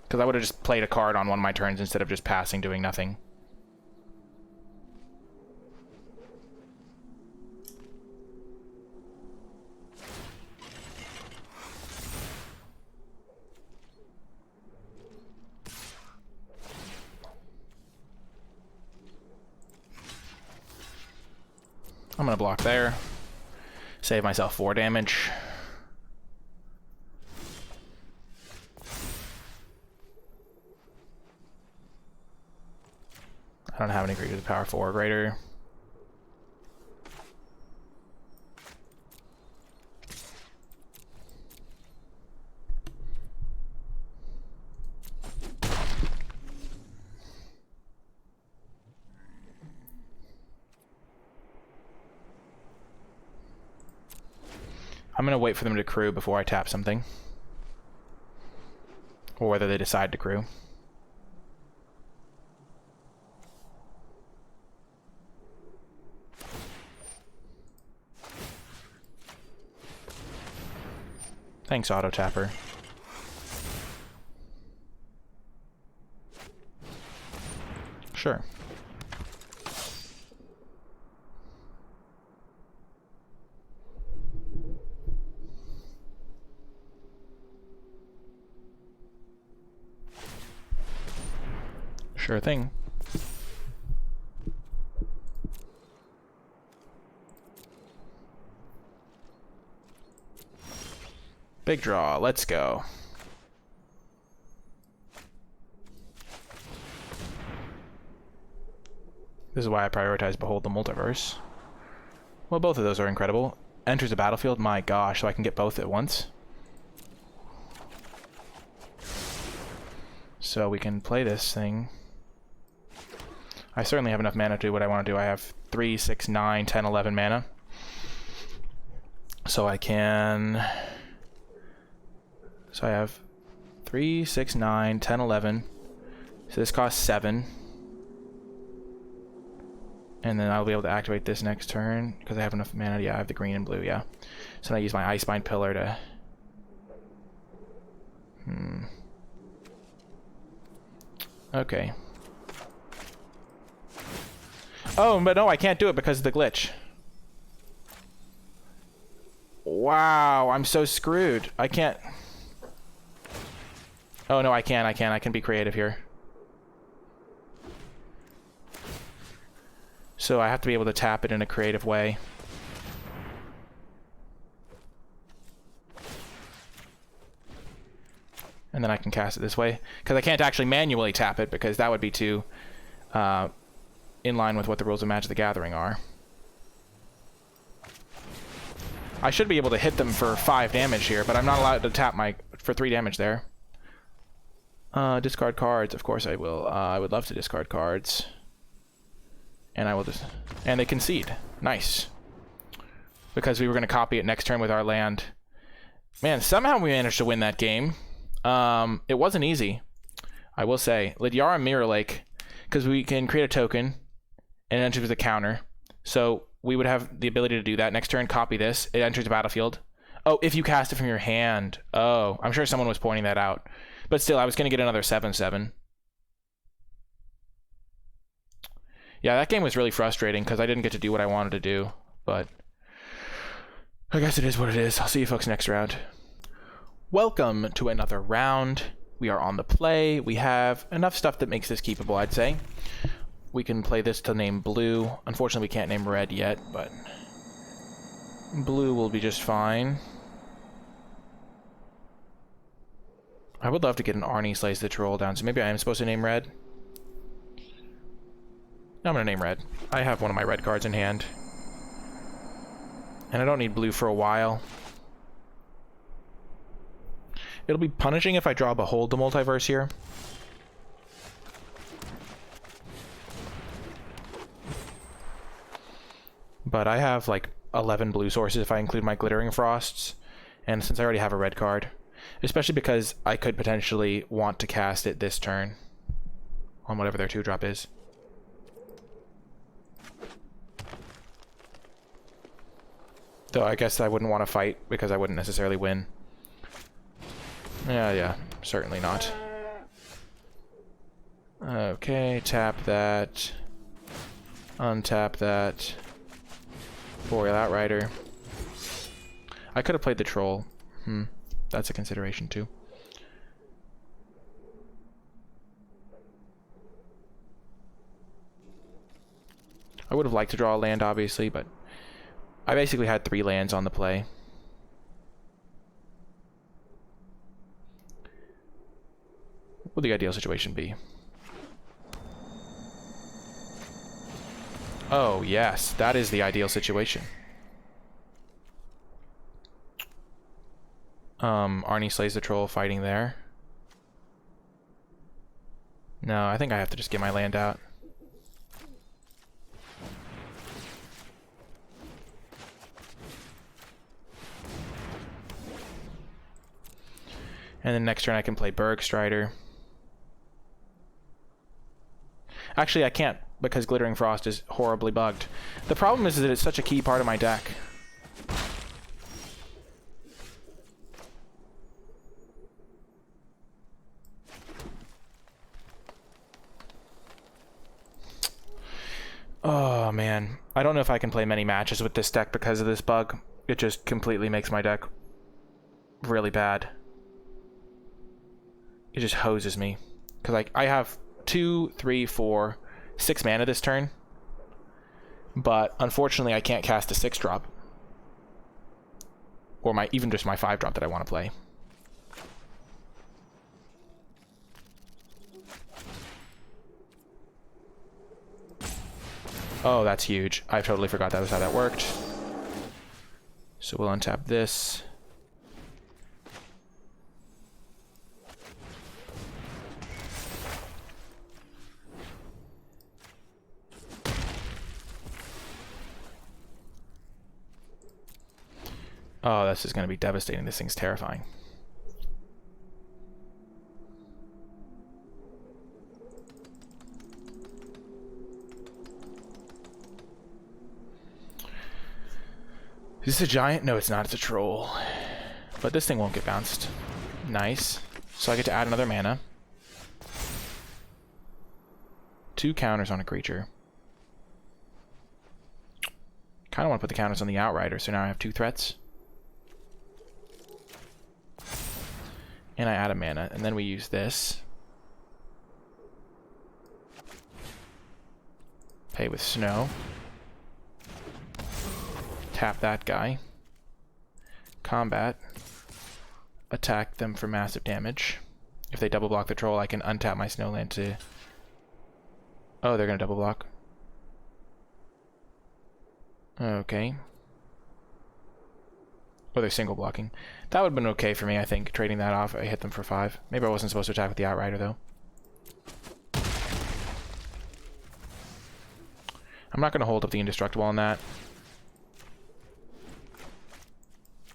Because I would have just played a card on one of my turns instead of just passing, doing nothing. I'm going to block there. Save myself 4 damage. I don't have any creatures with power 4 or greater. I'm going to wait for them to crew before I tap something. Or whether they decide to crew. Thanks, Auto Tapper. Sure. Sure thing. Big draw, let's go. This is why I prioritize Behold the Multiverse. Well, both of those are incredible. Enters the battlefield, my gosh, so I can get both at once. So we can play this thing. I certainly have enough mana to do what I want to do. I have 3, 6, 9, 10, 11 mana. So I can... So I have 3, 6, 9, 10, 11. So this costs 7. And then I'll be able to activate this next turn because I have enough mana. Yeah, I have the green and blue, yeah. So I use my Icebind Pillar to... Okay. Oh, but no, I can't do it because of the glitch. Wow, I'm so screwed. I can't... Oh, no, I can. I can be creative here. So I have to be able to tap it in a creative way. And then I can cast it this way. Because I can't actually manually tap it, because that would be too in line with what the rules of Magic the Gathering are. I should be able to hit them for 5 damage here, but I'm not allowed to tap for 3 damage there. Discard cards. Of course I will. I would love to discard cards. And I will just... And they concede. Nice. Because we were going to copy it next turn with our land. Man, somehow we managed to win that game. It wasn't easy, I will say. Lidyara Mirror Lake, because we can create a token and it enters with a counter. So we would have the ability to do that. Next turn, copy this. It enters the battlefield. Oh, if you cast it from your hand. Oh, I'm sure someone was pointing that out. But still, I was going to get another 7/7. Yeah, that game was really frustrating because I didn't get to do what I wanted to do. But I guess it is what it is. I'll see you folks next round. Welcome to another round. We are on the play. We have enough stuff that makes this keepable, I'd say. We can play this to name blue. Unfortunately, we can't name red yet, but blue will be just fine. I would love to get an Arnie Slays the Troll down, so maybe I am supposed to name red. I'm going to name red. I have one of my red cards in hand. And I don't need blue for a while. It'll be punishing if I draw Behold the Multiverse here. But I have like 11 blue sources if I include my Glittering Frosts. And since I already have a red card, especially because I could potentially want to cast it this turn on whatever their 2-drop is. Though I guess I wouldn't want to fight because I wouldn't necessarily win. Yeah, certainly not. Okay, tap that. Untap that. Boreal Outrider. I could have played the Troll. That's a consideration too. I would have liked to draw a land, obviously, but I basically had 3 lands on the play. What would the ideal situation be? Oh, yes, that is the ideal situation. Arnie Slays the Troll fighting there. No, I think I have to just get my land out. And then next turn I can play Bergstrider. Actually, I can't, because Glittering Frost is horribly bugged. The problem is that it's such a key part of my deck. Oh, man. I don't know if I can play many matches with this deck because of this bug. It just completely makes my deck really bad. It just hoses me. Because I have 2, 3, 4, 6 mana this turn. But unfortunately, I can't cast a 6-drop. Or even just my 5-drop that I want to play. Oh, that's huge. I totally forgot that was how that worked. So we'll untap this. Oh, this is going to be devastating. This thing's terrifying. Is this a giant? No, it's not. It's a troll. But this thing won't get bounced. Nice. So I get to add another mana. 2 counters on a creature. Kind of want to put the counters on the Outrider, so now I have 2 threats. And I add a mana, and then we use this. Pay with snow. Tap that guy. Combat. Attack them for massive damage. If they double block the troll, I can untap my snowland to... Oh, they're gonna double block. Okay. Oh, they're single blocking. That would have been okay for me, I think, trading that off. I hit them for 5. Maybe I wasn't supposed to attack with the Outrider, though. I'm not going to hold up the Indestructible on that.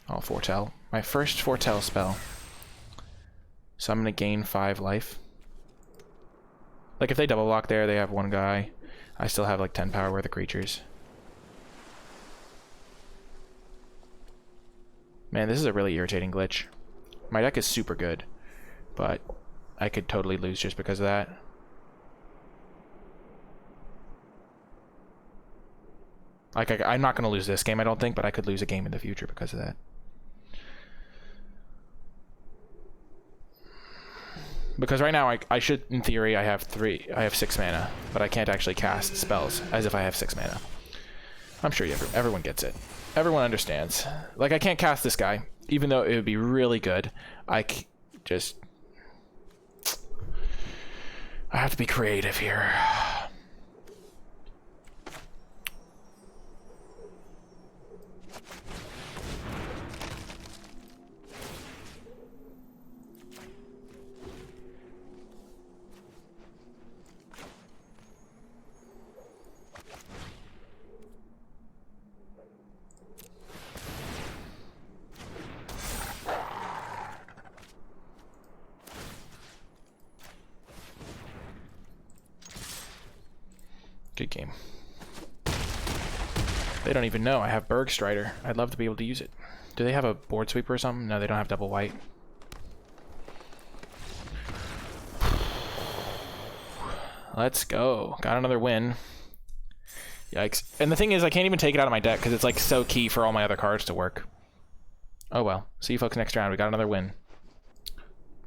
I'll Foretell. My first Foretell spell. So I'm going to gain 5 life. Like, if they double block there, they have 1 guy. I still have, like, 10 power worth of creatures. Man, this is a really irritating glitch. My deck is super good, but I could totally lose just because of that. Like, I'm not going to lose this game, I don't think, but I could lose a game in the future because of that. Because right now, I should, in theory, I have 6 mana, but I can't actually cast spells as if I have 6 mana. I'm sure everyone gets it. Everyone understands. Like, I can't cast this guy, even though it would be really good. I have to be creative here. Good game. They don't even know I have Bergstrider. I'd love to be able to use it. Do they have a board sweeper or something? No, they don't have double white. Let's go. Got another win. Yikes. And the thing is, I can't even take it out of my deck because it's like so key for all my other cards to work. Oh well. See you folks next round. We got another win.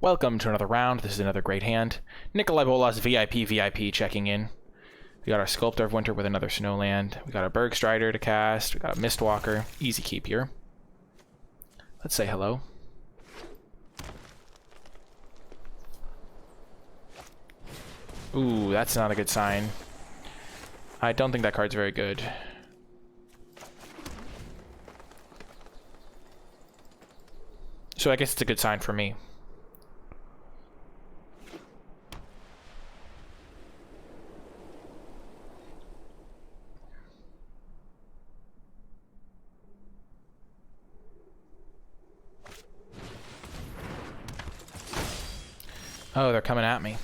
Welcome to another round. This is another great hand. NicolaiBolas VIP checking in. We got our Sculptor of Winter with another Snowland. We got a Bergstrider to cast. We got a Mistwalker. Easy keep here. Let's say hello. Ooh, that's not a good sign. I don't think that card's very good. So I guess it's a good sign for me. Oh, they're coming at me.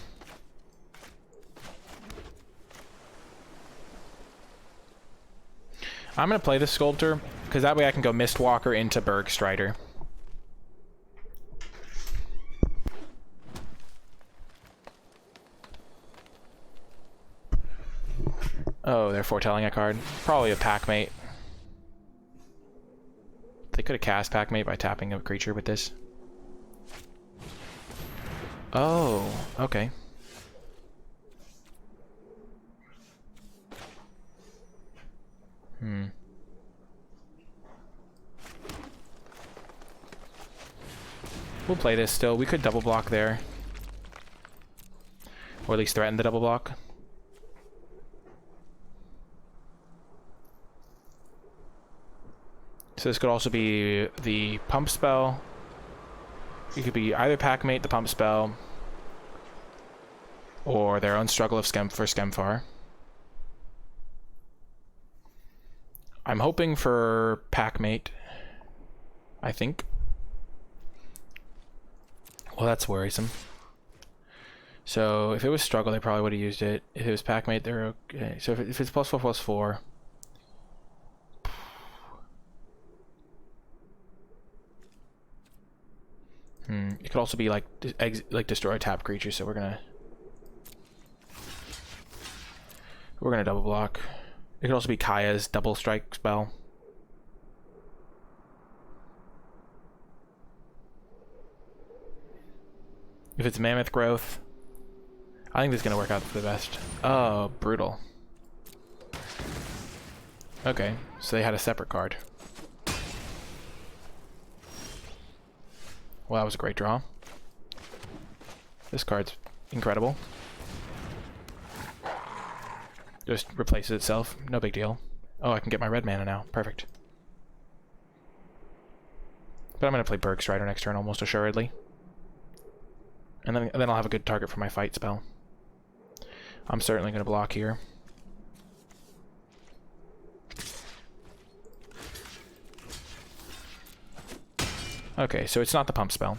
I'm going to play the Sculptor, because that way I can go Mistwalker into Bergstrider. Oh, they're foretelling a card. Probably a Packmate. They could have cast Packmate by tapping a creature with this. Oh, okay. We'll play this still. We could double block there. Or at least threaten the double block. So this could also be the pump spell. It could be either Packmate, the pump spell, or their own struggle of Skemfar. I'm hoping for Packmate, I think. Well, that's worrisome. So if it was struggle, they probably would have used it. If it was Packmate, they're okay. So if it's +4/+4. It could also be like destroy a tap creature, so we're gonna double block. It could also be Kaya's double strike spell. If it's Mammoth Growth, I think this is gonna work out for the best. Oh, brutal. Okay, so they had a separate card. Well, that was a great draw. This card's incredible. Just replaces itself. No big deal. Oh, I can get my red mana now. Perfect. But I'm going to play Berg Strider next turn almost assuredly. And then I'll have a good target for my fight spell. I'm certainly going to block here. Okay, so it's not the pump spell.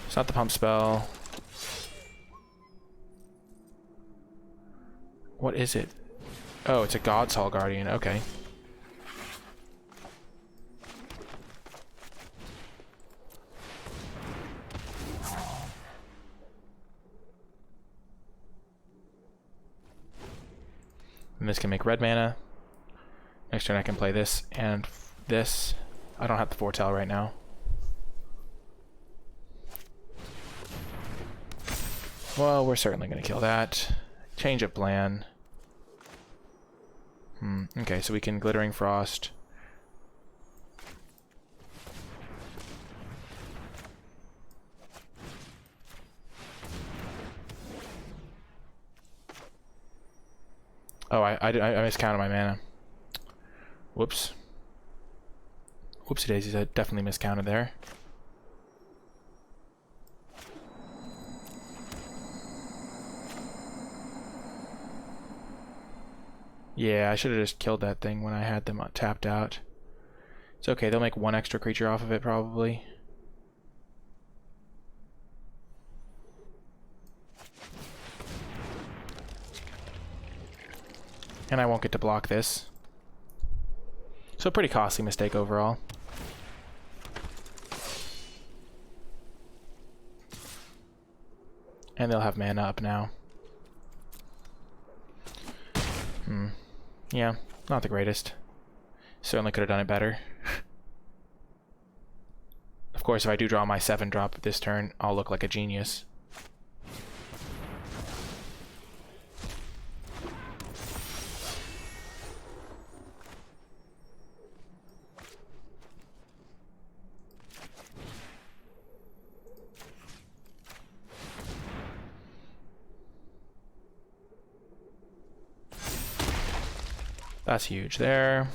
It's not the pump spell. What is it? Oh, it's a God's Hall Guardian. Okay. And this can make red mana. Next turn I can play this and this. I don't have the foretell right now. Well, we're certainly going to kill that. Change of plan. Okay, so we can Glittering Frost. Oh, I miscounted my mana. Whoops. Whoopsie daisies, I definitely miscounted there. Yeah, I should have just killed that thing when I had them tapped out. It's okay, they'll make one extra creature off of it probably. And I won't get to block this. So pretty costly mistake overall. And they'll have mana up now. Yeah, not the greatest. Certainly could have done it better. Of course, if I do draw my 7-drop this turn, I'll look like a genius. That's huge there.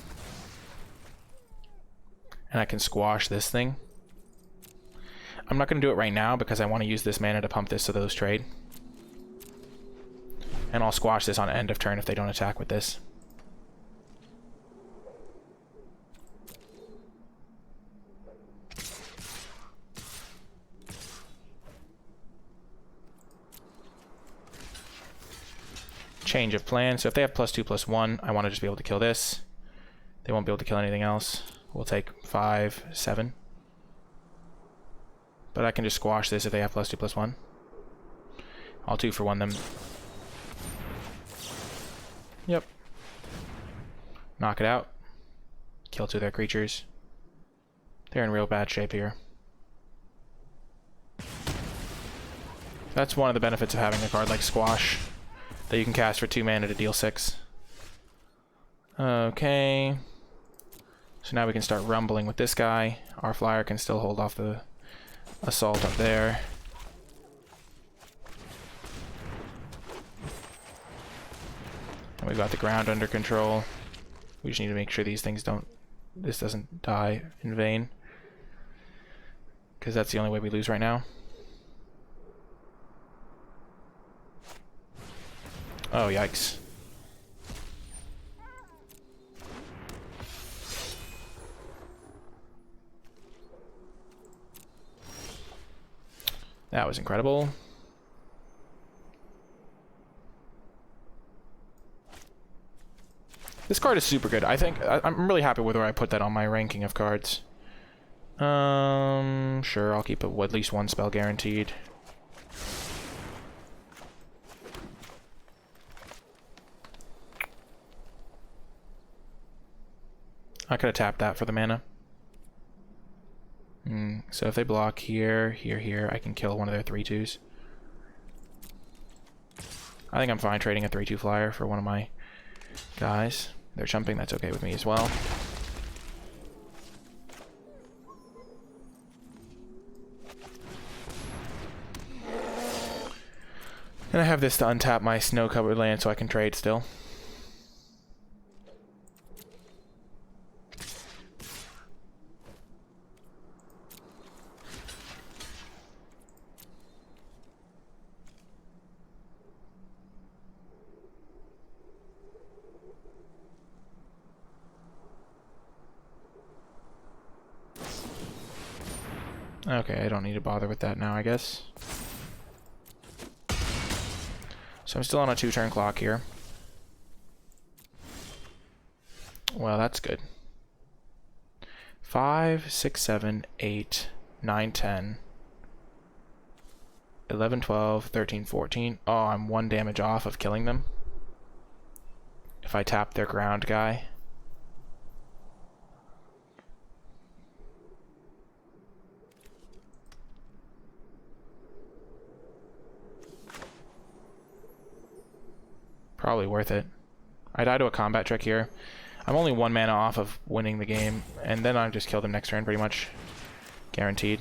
And I can squash this thing. I'm not going to do it right now because I want to use this mana to pump this so those trade. And I'll squash this on end of turn if they don't attack with this. Change of plan. So if they have +2/+1, I want to just be able to kill this. They won't be able to kill anything else. We'll take 5, 7. But I can just squash this if they have +2/+1. I'll 2-for-1 them. Yep. Knock it out. Kill 2 of their creatures. They're in real bad shape here. That's one of the benefits of having a card like Squash that you can cast for 2 mana to deal 6. Okay. So now we can start rumbling with this guy. Our flyer can still hold off the assault up there. And we've got the ground under control. We just need to make sure these things this doesn't die in vain. Because that's the only way we lose right now. Oh, yikes. That was incredible. This card is super good. I think I'm really happy with where I put that on my ranking of cards. Sure, I'll keep at least 1 spell guaranteed. I could have tapped that for the mana. So if they block here, here, I can kill one of their 3/2s. I think I'm fine trading a 3/2 flyer for one of my guys. They're jumping, that's okay with me as well. And I have this to untap my snow-covered land so I can trade still. Okay, I don't need to bother with that now, I guess. So I'm still on a 2-turn clock here. Well, that's good. 5, 6, 7, 8, 9, 10, 11, 12, 13, 14. Oh, I'm 1 damage off of killing them. If I tap their ground guy. Probably worth it. I die to a combat trick here. I'm only 1 mana off of winning the game, and then I just kill them next turn, pretty much. Guaranteed.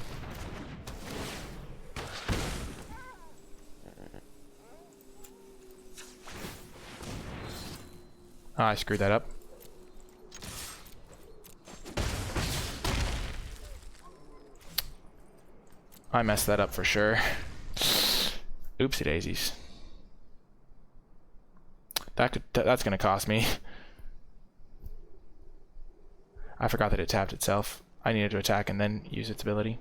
Ah, I screwed that up. I messed that up for sure. Oopsie daisies. That's gonna cost me. I forgot that it tapped itself. I needed to attack and then use its ability.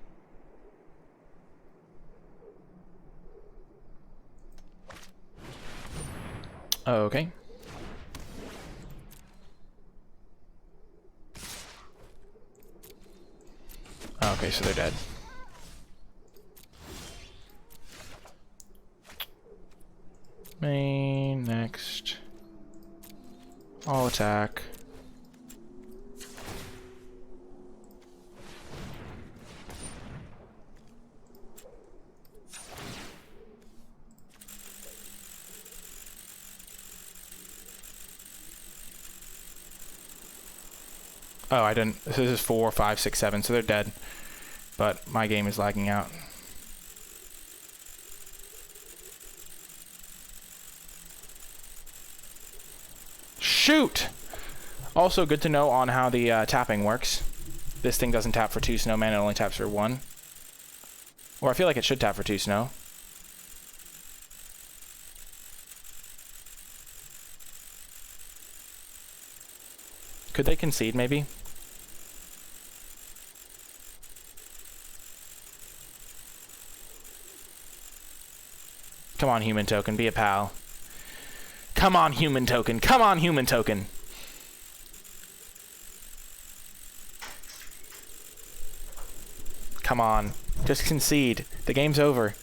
Okay. Okay, so they're dead. Main, next. All attack. Oh, I didn't. This is 4, 5, 6, 7, so they're dead. But my game is lagging out. Shoot! Also good to know on how the tapping works. This thing doesn't tap for 2 snow mana, it only taps for 1. Or I feel like it should tap for 2 snow. Could they concede, maybe? Come on, human token, be a pal. Come on, human token. Come on, human token. Come on. Just concede. The game's over.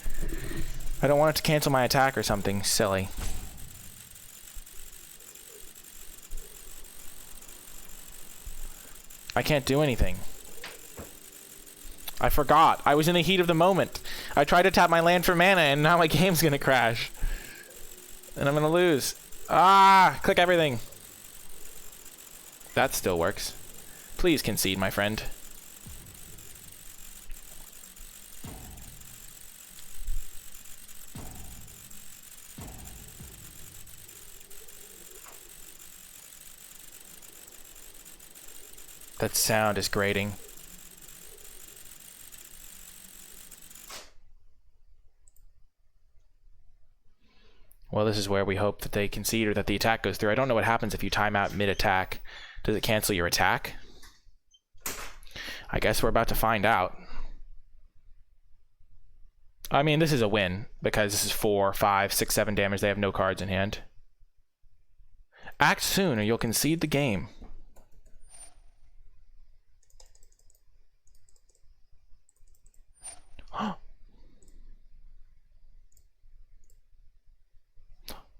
I don't want it to cancel my attack or something silly. I can't do anything. I forgot. I was in the heat of the moment. I tried to tap my land for mana and now my game's gonna crash. And I'm gonna lose. Ah! Click everything. That still works. Please concede, my friend. That sound is grating. Well, this is where we hope that they concede or that the attack goes through. I don't know what happens if you time out mid-attack. Does it cancel your attack? I guess we're about to find out. I mean, this is a win, because this is 4, 5, 6, 7 damage. They have no cards in hand. Act soon or you'll concede the game.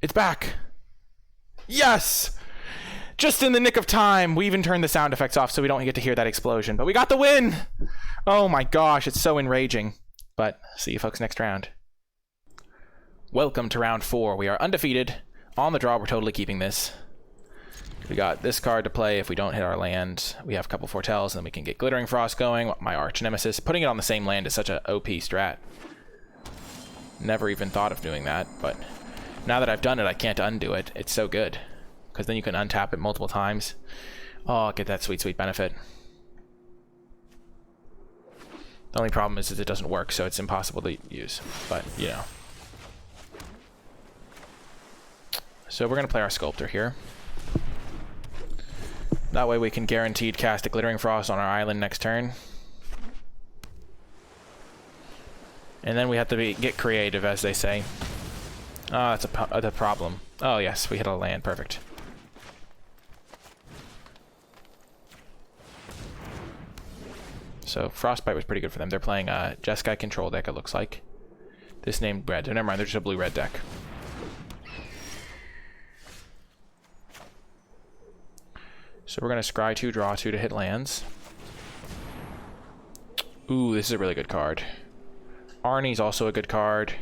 It's back! Yes! Just in the nick of time! We even turned the sound effects off so we don't get to hear that explosion. But we got the win! Oh my gosh, it's so enraging. But see you folks next round. Welcome to round 4. We are undefeated. On the draw, we're totally keeping this. We got this card to play if we don't hit our land. We have a couple foretells, and then we can get Glittering Frost going. My arch nemesis. Putting it on the same land is such a OP strat. Never even thought of doing that, but Now that I've done it, I can't undo it. It's so good. Because then you can untap it multiple times. Oh, get that sweet, sweet benefit. The only problem is it doesn't work, so it's impossible to use. But, you know. So we're going to play our Sculptor here. That way we can guaranteed cast a Glittering Frost on our island next turn. And then we have to get creative, as they say. Oh, that's a problem. Oh, yes, we hit a land. Perfect. So Frostbite was pretty good for them. They're playing a Jeskai control deck, it looks like. This named red. Never mind, they're just a blue-red deck. So we're going to scry 2, draw 2 to hit lands. Ooh, this is a really good card. Arnie's also a good card.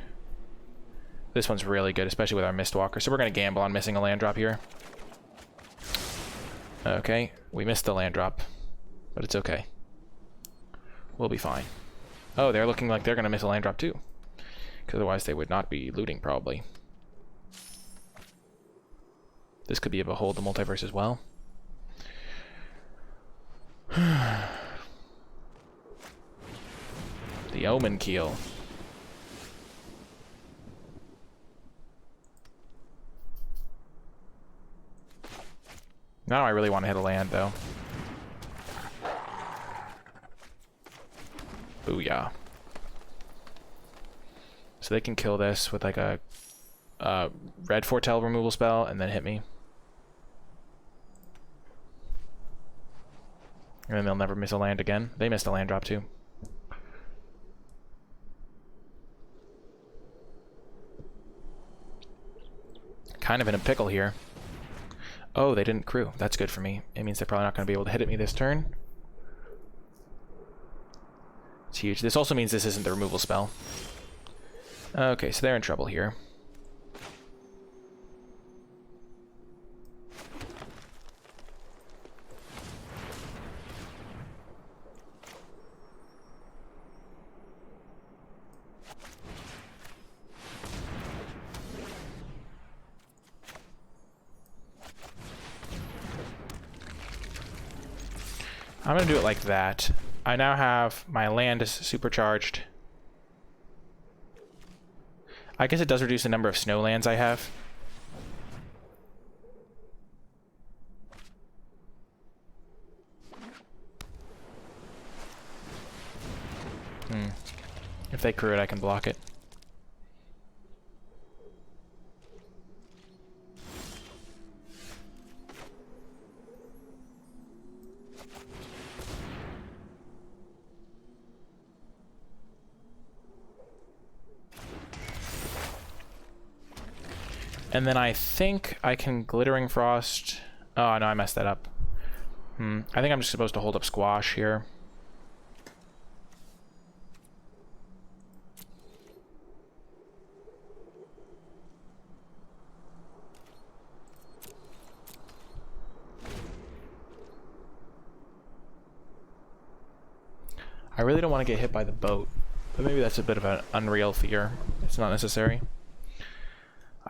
This one's really good, especially with our Mistwalker. So we're going to gamble on missing a land drop here. Okay, we missed the land drop, but it's okay. We'll be fine. Oh, they're looking like they're going to miss a land drop too. Because otherwise they would not be looting, probably. This could be a Behold the Multiverse as well. The Omen Keel. Now I really want to hit a land, though. Booyah. So they can kill this with like a red foretell removal spell and then hit me. And then they'll never miss a land again. They missed a land drop too. Kind of in a pickle here. Oh, they didn't crew. That's good for me. It means they're probably not going to be able to hit at me this turn. It's huge. This also means this isn't the removal spell. Okay, so they're in trouble here. I'm going to do it like that. I now have my land is supercharged. I guess it does reduce the number of snow lands I have. If they crew it, I can block it. And then I think I can Glittering Frost. Oh, no, I messed that up. I think I'm just supposed to hold up Squash here. I really don't want to get hit by the boat, but maybe that's a bit of an unreal fear. It's not necessary.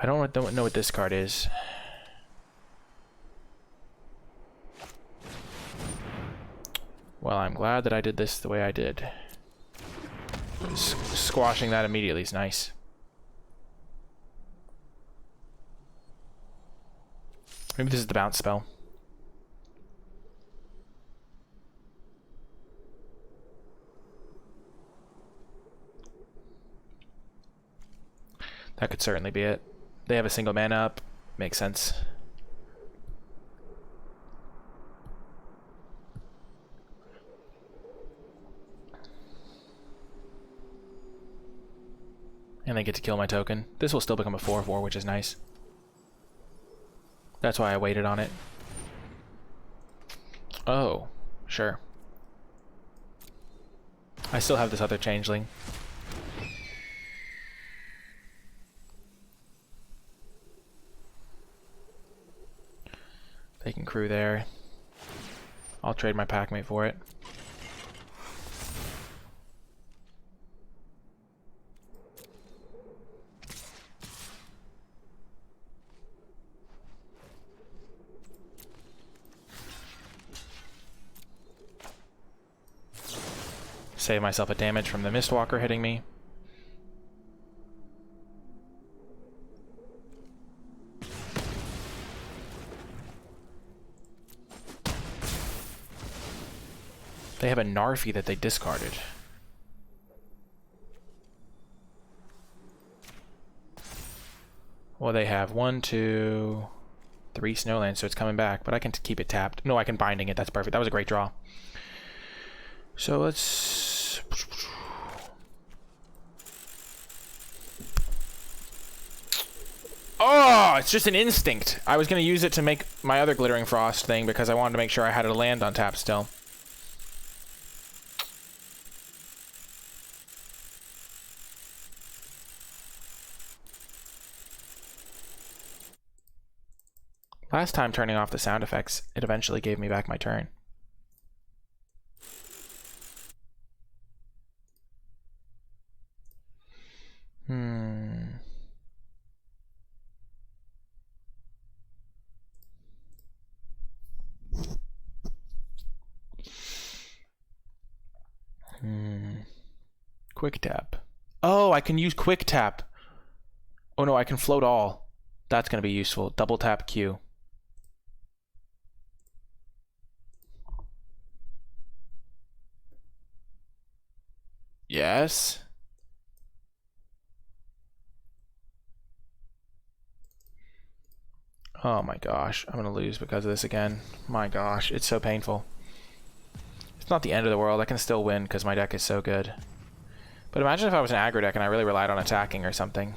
I don't know what this card is. Well, I'm glad that I did this the way I did. Squashing that immediately is nice. Maybe this is the bounce spell. That could certainly be it. They have a single mana up. Makes sense. And they get to kill my token. This will still become a 4/4, which is nice. That's why I waited on it. Oh, sure. I still have this other changeling. They can crew there. I'll trade my Packmate for it. save myself a damage from the Mistwalker hitting me. They have a Narfi that they discarded. Well, they have 1, 2, 3 Snowlands, so it's coming back, but I can keep it tapped. No, I can binding it. That's perfect. That was a great draw. So let's... Oh, it's just an instinct. I was going to use it to make my other Glittering Frost thing because I wanted to make sure I had a land on tap still. Last time turning off the sound effects, it eventually gave me back my turn. Quick tap. Oh, I can use quick tap. Oh no, I can float all. That's going to be useful. Double tap Q. Yes. Oh my gosh, I'm gonna lose because of this again. My gosh, it's so painful. It's not the end of the world. I can still win because my deck is so good. But imagine if I was an aggro deck and I really relied on attacking or something.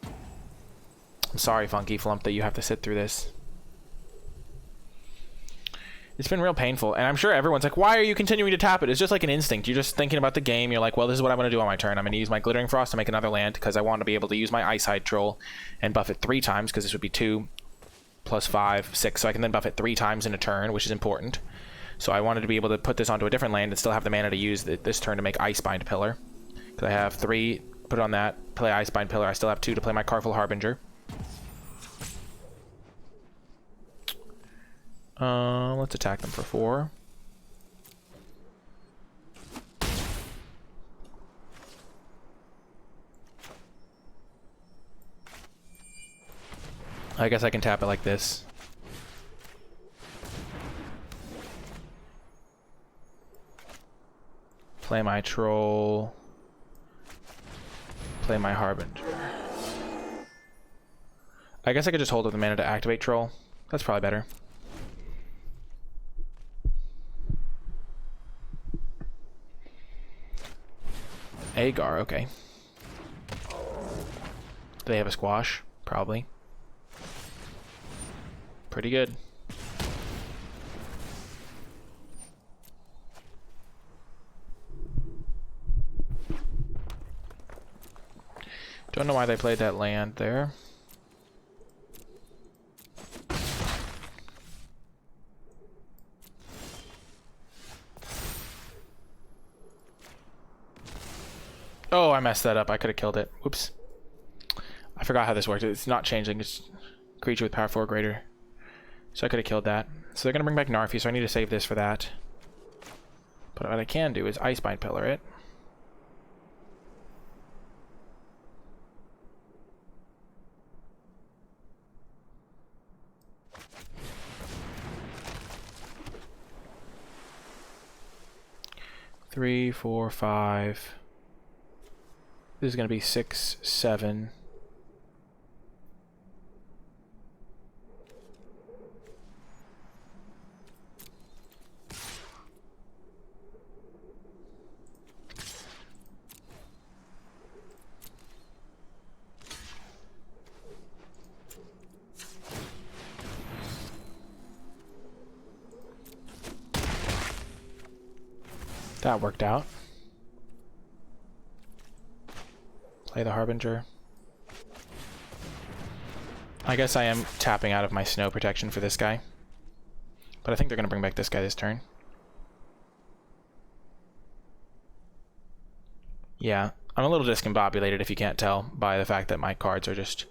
I'm sorry, Funky Flump, that you have to sit through this. It's been real painful, and I'm sure everyone's like, why are you continuing to tap it? It's just like an instinct. You're just thinking about the game. You're like, well, this is what I'm going to do on my turn. I'm going to use my Glittering Frost to make another land because I want to be able to use my Ice Hide Troll and buff it 3 times because this would be 2 plus 5, 6. So I can then buff it 3 times in a turn, which is important. So I wanted to be able to put this onto a different land and still have the mana to use this turn to make Icebind Pillar. Because I have 3, put it on that, play Icebind Pillar. I still have 2 to play my Carful Harbinger. Let's attack them for 4. I guess I can tap it like this. Play my Troll. Play my Harbinger. I guess I could just hold up the mana to activate Troll. That's probably better. Agar, okay. Do they have a squash? Probably. Pretty good. Don't know why they played that land there. Oh, I messed that up. I could have killed it. Whoops. I forgot how this works. It's not changing. It's creature with power 4 greater. So I could have killed that. So they're going to bring back Narfi, so I need to save this for that. But what I can do is Icebind Pillar it. Three, 4, 5. This is going to be 6, 7. That worked out. Play the Harbinger. I guess I am tapping out of my snow protection for this guy. But I think they're going to bring back this guy this turn. Yeah, I'm a little discombobulated if you can't tell by the fact that my cards are just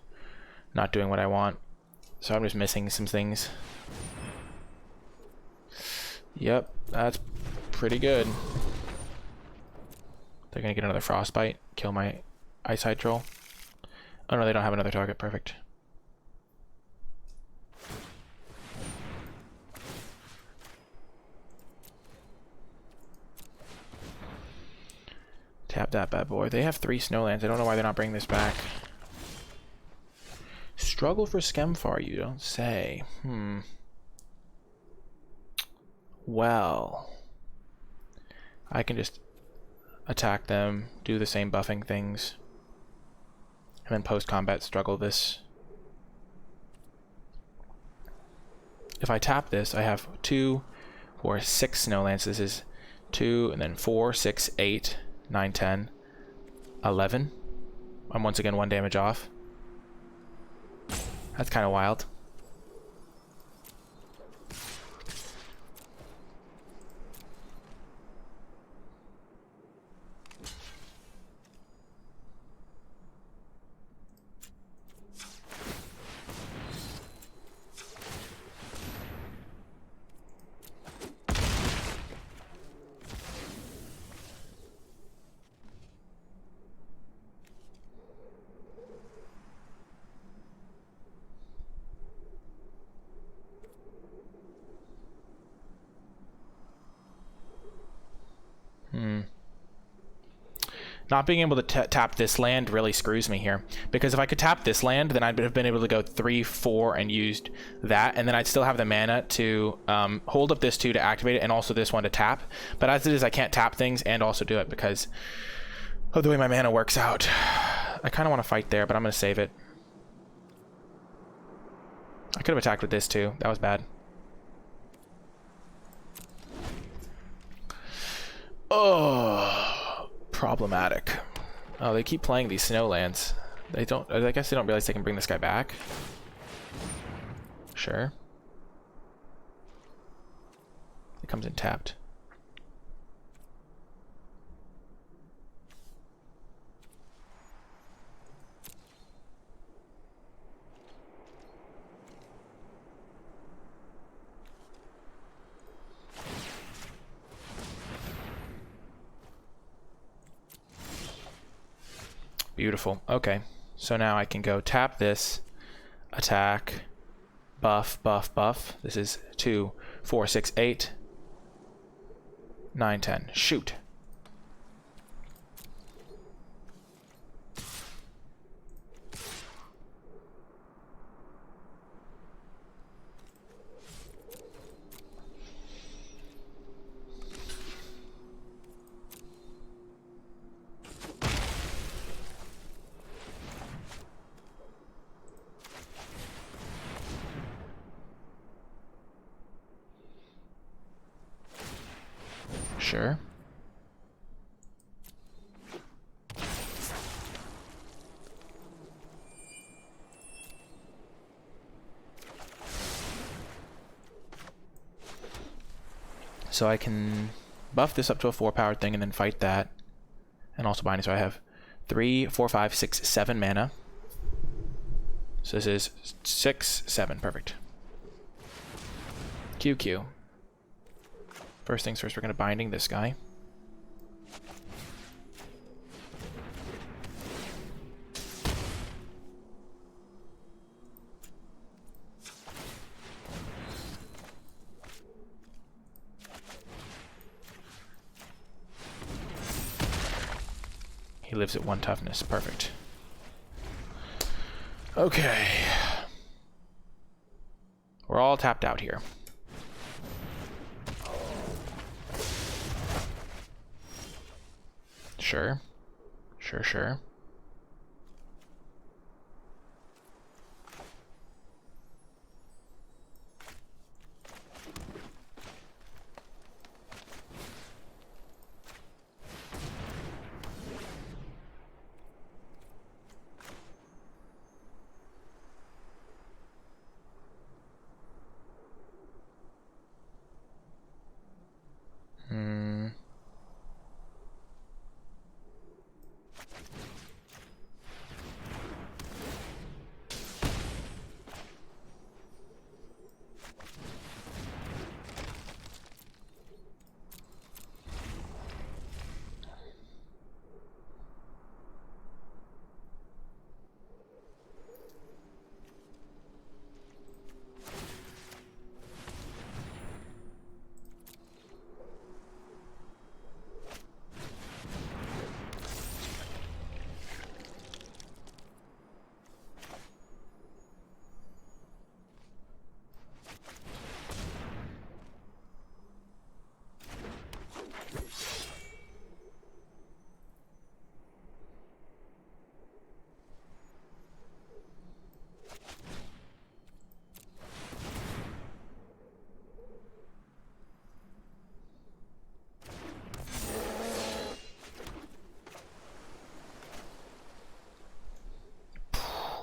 not doing what I want. So I'm just missing some things. Yep, that's pretty good. They're gonna get another frostbite, kill my ice hydro. Oh no, they don't have another target. Perfect. Tap that bad boy. They have 3 snowlands. I don't know why they're not bringing this back. Struggle for Skemfar, you don't say. Well, I can just attack them, do the same buffing things, and then post-combat struggle this. If I tap this, I have 2, 4, 6 snowlands. This is 2, and then 4, 6, 8, 9, 10, 11. I'm once again 1 damage off. That's kind of wild. Not being able to tap this land really screws me here. Because if I could tap this land, then I'd have been able to go 3, 4 and used that. And then I'd still have the mana to hold up this 2 to activate it and also this 1 to tap. But as it is, I can't tap things and also do it because of the way my mana works out. I kind of want to fight there, but I'm going to save it. I could have attacked with this too. That was bad. Oh, problematic. Oh, they keep playing these snowlands. They don't. I guess they don't realize they can bring this guy back. Sure. It comes in tapped. Beautiful. Okay. So now I can go tap this, attack, buff, buff, buff. This is 2, 4, 6, 8, 9, 10. Shoot. Sure. So I can buff this up to a 4-powered thing and then fight that. And also bind it. So I have 3, 4, 5, 6, 7 mana. So this is 6, 7. Perfect. QQ. First things first, we're going to binding this guy. He lives at 1 toughness. Perfect. Okay. We're all tapped out here. Sure. Sure, sure.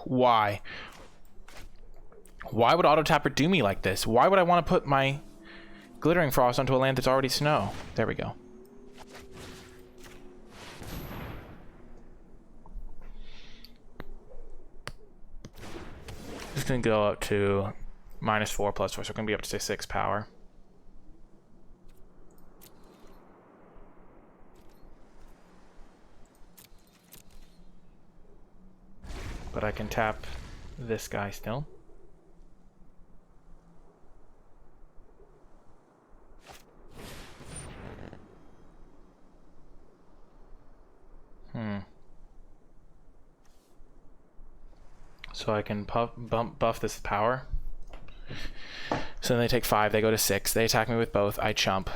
Why? Why would Auto Tapper do me like this? Why would I want to put my Glittering Frost onto a land that's already snow? There we go. Just gonna go up to -4 +4, so we're gonna be up to say 6 power. But I can tap this guy still. So I can buff this power. So then they take 5, they go to 6. They attack me with both, I chump.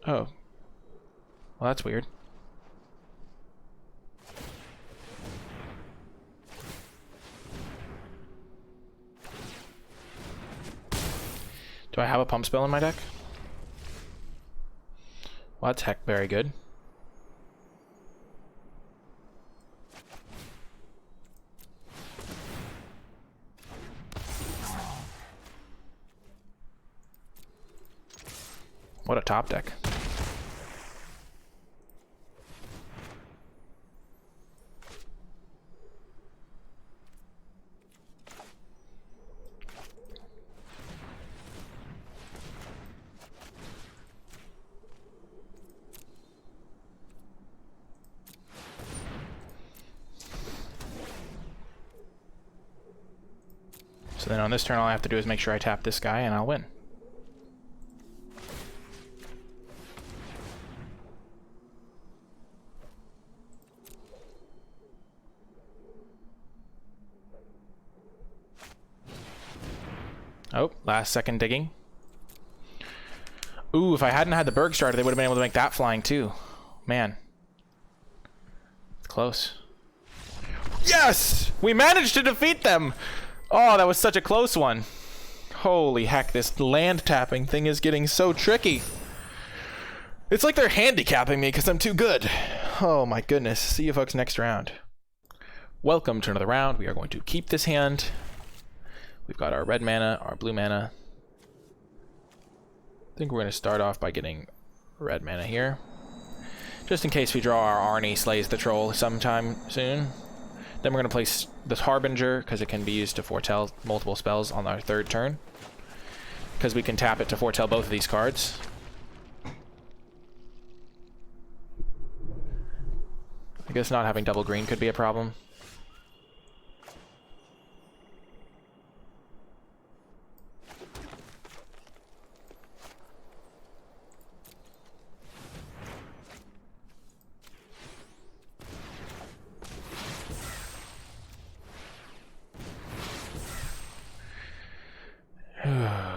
Oh. Well, that's weird. Do I have a pump spell in my deck? Well, that's heck very good. What a top deck. So then on this turn, all I have to do is make sure I tap this guy and I'll win. Oh, last second digging. Ooh, if I hadn't had the Berg starter, they would have been able to make that flying too. Man. It's close. Yes! We managed to defeat them! Oh, that was such a close one. Holy heck, this land tapping thing is getting so tricky. It's like they're handicapping me because I'm too good. Oh my goodness. See you folks next round. Welcome to another round. We are going to keep this hand. We've got our red mana, our blue mana. I think we're going to start off by getting red mana here. Just in case we draw our Arnie Slays the Troll sometime soon. Then we're going to place this Harbinger, because it can be used to foretell multiple spells on our third turn. Because we can tap it to foretell both of these cards. I guess not having double green could be a problem.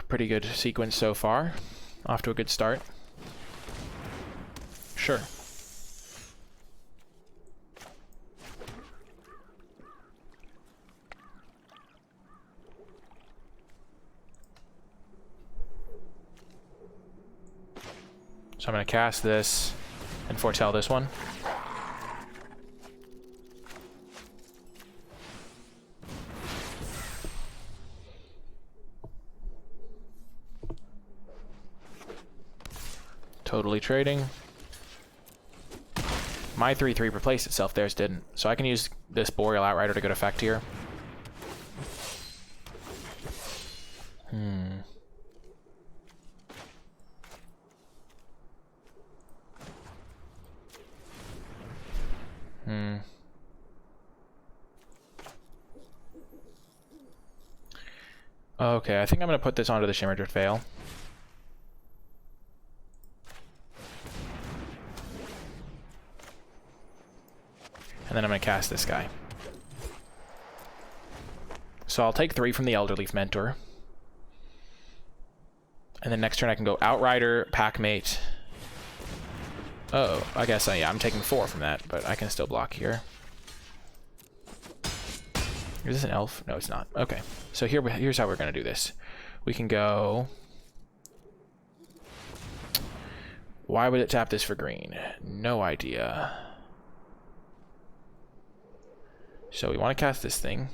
Pretty good sequence so far. Off to a good start. Sure. So I'm going to cast this and foretell this one. Totally trading. My 3/3 replaced itself, theirs didn't. So I can use this Boreal Outrider to good effect here. Okay, I think I'm going to put this onto the Shimmerdrift Veil. And then I'm going to cast this guy. So I'll take 3 from the Elderleaf Mentor. And then next turn I can go Outrider, Packmate. Oh, I guess yeah, I'm taking 4 from that, but I can still block here. Is this an elf? No, it's not. Okay, so here's how we're going to do this. We can go... Why would it tap this for green? No idea. So we want to cast this thing.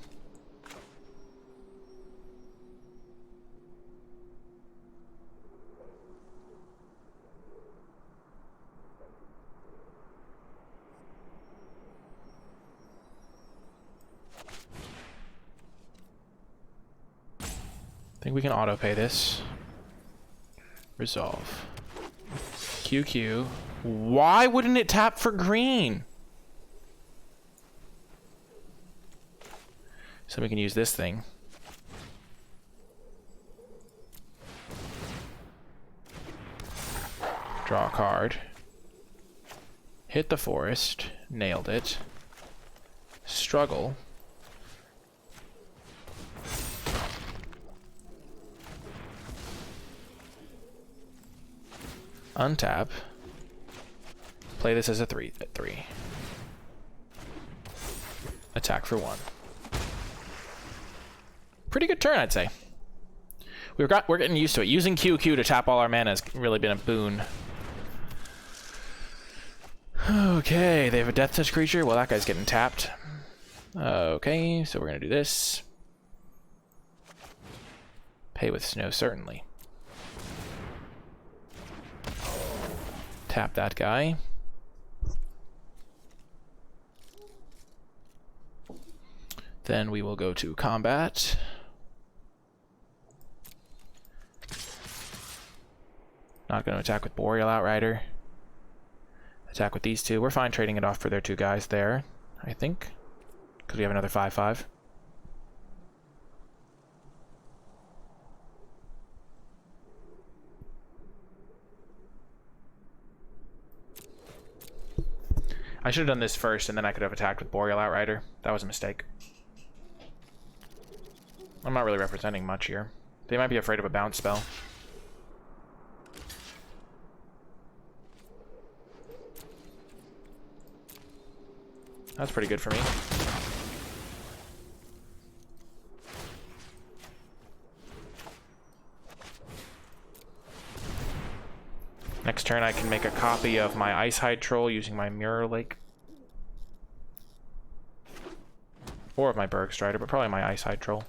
I think we can auto-pay this. Resolve. QQ. Why wouldn't it tap for green? So we can use this thing. Draw a card. Hit the forest. Nailed it. Struggle. Untap. Play this as a 3/3. Attack for 1. Pretty good turn, I'd say. We're getting used to it. Using QQ to tap all our mana has really been a boon. Okay, they have a Death Touch creature. Well, that guy's getting tapped. Okay, so we're gonna do this. Pay with snow, certainly. Tap that guy. Then we will go to combat. Not going to attack with Boreal Outrider. Attack with these two. We're fine trading it off for their 2 guys there, I think. Because we have another 5/5. I should have done this first, and then I could have attacked with Boreal Outrider. That was a mistake. I'm not really representing much here. They might be afraid of a bounce spell. That's pretty good for me. Next turn I can make a copy of my Icehide Troll using my Mirror Lake. Or of my Berg Strider, but probably my Icehide Troll.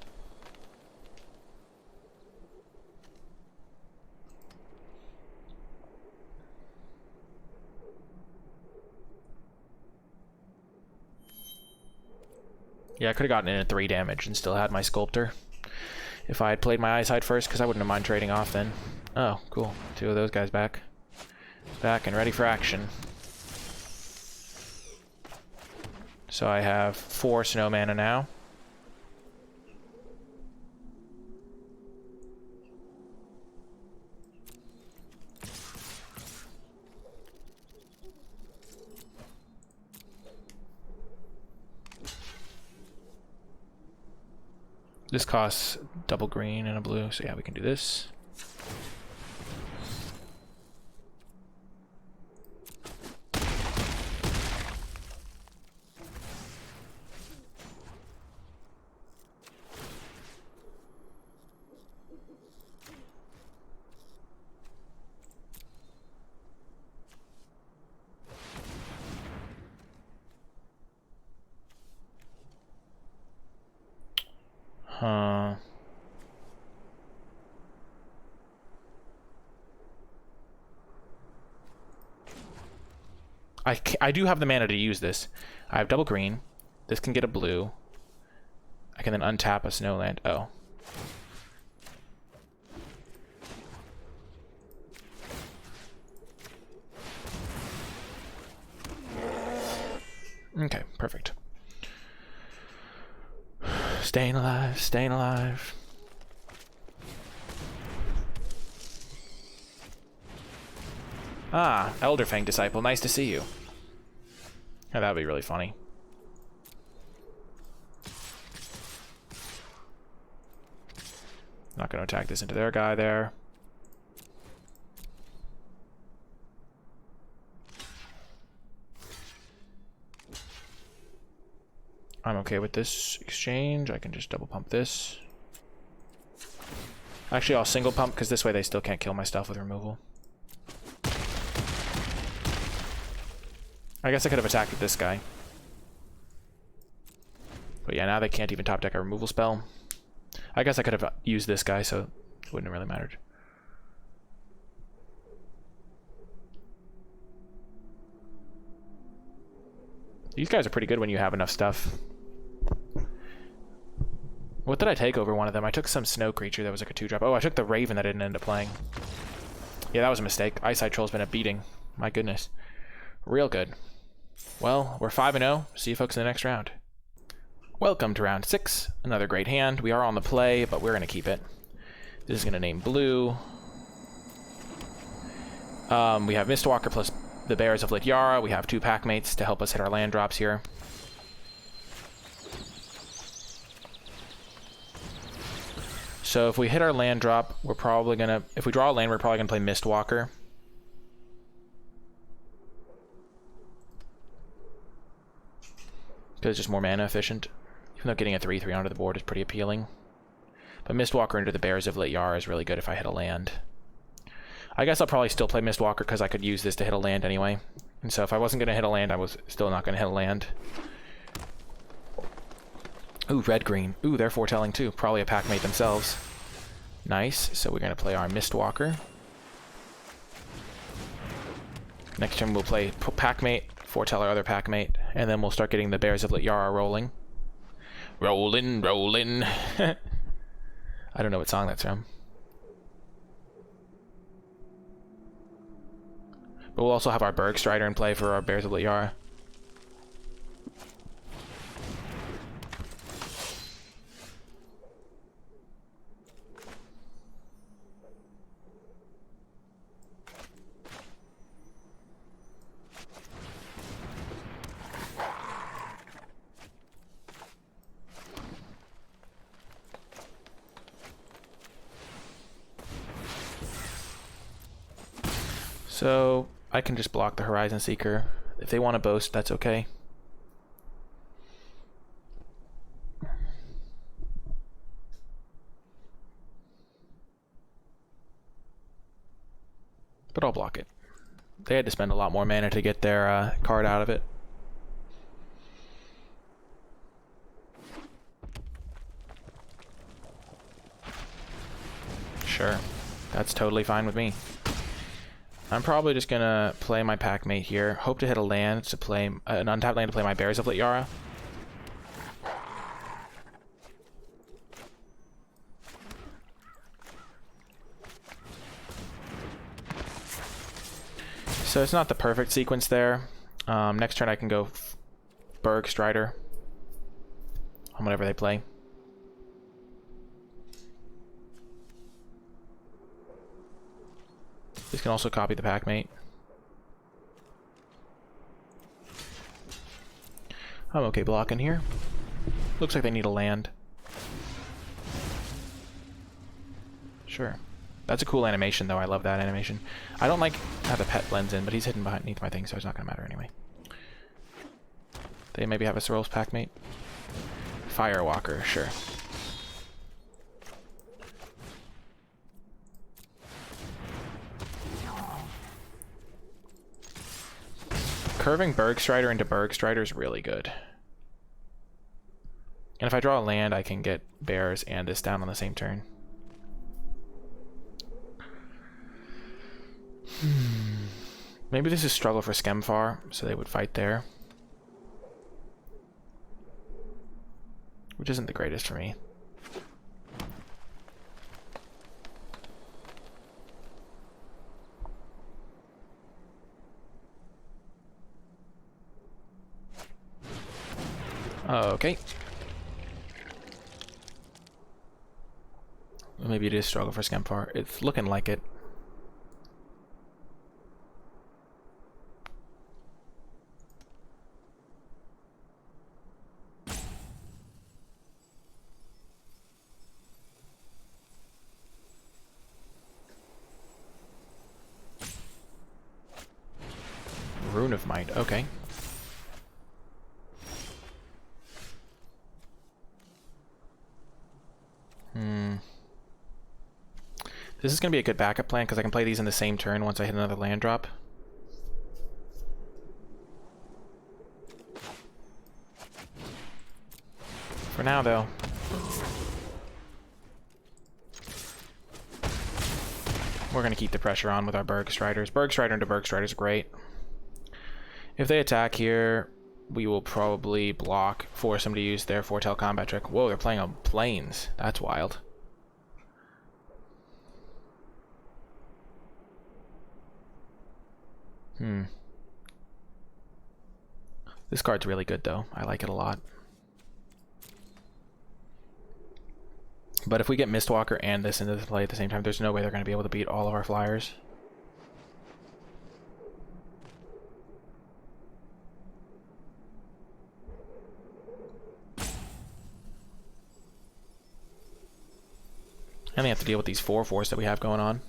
Yeah, I could have gotten in at 3 damage and still had my Sculptor. If I had played my Eyesight first, because I wouldn't have mind trading off then. Oh, cool. 2 of those guys back. Back and ready for action. So I have 4 snow mana now. This costs double green and a blue, so yeah, we can do this. I do have the mana to use this. I have double green. This can get a blue. I can then untap a snowland. Oh. Okay, perfect. Staying alive, staying alive. Ah, Elderfang Disciple, nice to see you. Oh, that would be really funny. Not going to attack this into their guy there. I'm okay with this exchange. I can just double pump this. Actually, I'll single pump because this way they still can't kill my stuff with removal. I guess I could have attacked with this guy. But yeah, now they can't even top deck a removal spell. I guess I could have used this guy, so it wouldn't have really mattered. These guys are pretty good when you have enough stuff. What did I take over one of them? I took some snow creature that was like a 2-drop. Oh, I took the Raven that I didn't end up playing. Yeah, that was a mistake. Eyesight Troll's been a beating. My goodness. Real good. Well, we're 5-0. See you folks in the next round. Welcome to round 6. Another great hand. We are on the play, but we're going to keep it. This is going to name blue. We have Mistwalker plus the Bears of Lityara. We have 2 pack mates to help us hit our land drops here. So if we hit our land drop, we're probably going to... If we draw a land, we're probably going to play Mistwalker. Because it's just more mana efficient. Even though getting a 3/3 onto the board is pretty appealing. But Mistwalker into the Bears of Lityara is really good if I hit a land. I guess I'll probably still play Mistwalker because I could use this to hit a land anyway. And so if I wasn't going to hit a land, I was still not going to hit a land. Ooh, red-green. Ooh, they're foretelling too. Probably a pack mate themselves. Nice. So we're going to play our Mistwalker. Next turn we'll play pack mate, foretell our other pack mate, and then we'll start getting the Bears of Lityara rolling. Rollin', rollin'. I don't know what song that's from. But we'll also have our Bergstrider in play for our Bears of Lityara. So I can just block the Horizon Seeker. If they want to boast, that's okay. But I'll block it. They had to spend a lot more mana to get their card out of it. Sure. That's totally fine with me. I'm probably just gonna play my pack mate here. Hope to hit a land to play an untapped land to play my Bears of Lityara. So it's not the perfect sequence there. Next turn I can go Bergstrider on whatever they play. This can also copy the pack mate. I'm okay blocking here. Looks like they need a land. Sure. That's a cool animation, though. I love that animation. I don't like how the pet blends in, but he's hidden beneath my thing, so it's not going to matter anyway. They maybe have a Sorrel's pack mate. Firewalker, sure. Curving Bergstrider into Bergstrider is really good. And if I draw a land, I can get Bears and this down on the same turn. Maybe this is struggle for Skemfar, so they would fight there. Which isn't the greatest for me. Okay. Maybe it is struggle for Skemfar. It's looking like it. of might. Okay. This is going to be a good backup plan because I can play these in the same turn once I hit another land drop. For now, though. We're going to keep the pressure on with our Bergstriders. Bergstrider into Bergstrider is great. If they attack here, we will probably block, force them to use their foretell combat trick. Whoa, they're playing on planes. That's wild. This card's really good, though. I like it a lot. But if we get Mistwalker and this into the play at the same time, there's no way they're going to be able to beat all of our flyers. And they have to deal with these 4/4s that we have going on.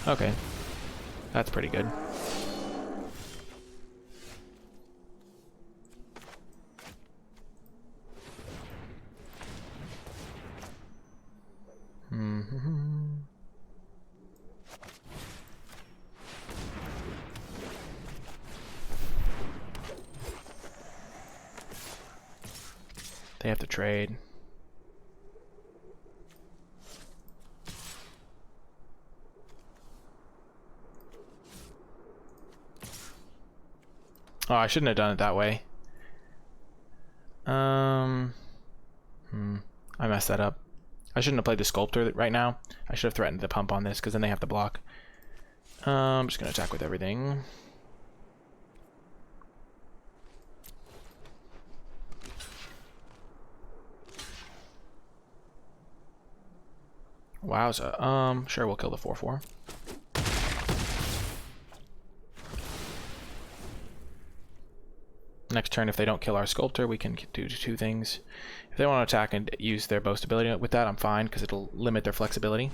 Okay. That's pretty good. They have to trade. Oh, I shouldn't have done it that way. I messed that up. I shouldn't have played the Sculptor right now. I should have threatened to pump on this, because then they have to block. I'm just going to attack with everything. Wowza. Sure, we'll kill the 4/4. Next turn, if they don't kill our Sculptor, we can do 2 things. If they want to attack and use their boast ability with that, I'm fine, because it'll limit their flexibility.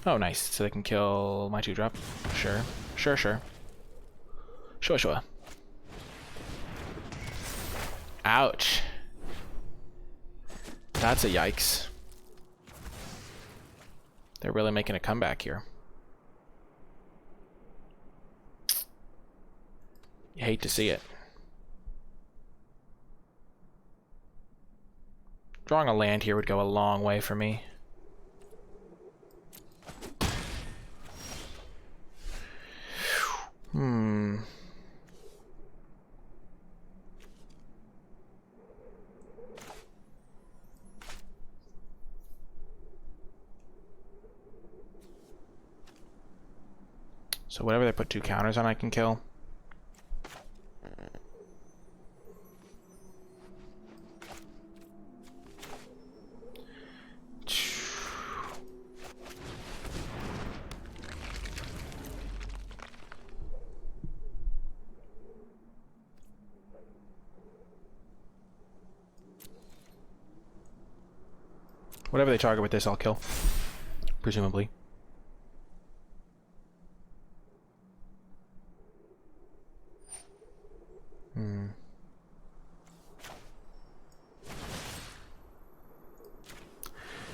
Oh, nice. So they can kill my 2-drop. Sure. Sure, sure. Sure, sure. Ouch. That's a yikes. They're really making a comeback here. You hate to see it. Drawing a land here would go a long way for me. So whatever they put 2 counters on, I can kill. Whatever they target with this, I'll kill. Presumably.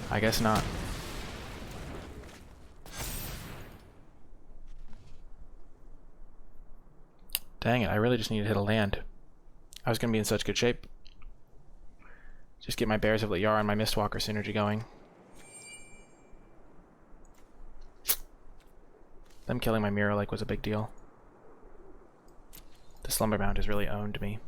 I guess not. Dang it, I really just need to hit a land. I was going to be in such good shape. Just get my Bears of Liar and my Mistwalker synergy going. Them killing my Mirror Lake was a big deal. The Slumberbound has really owned me.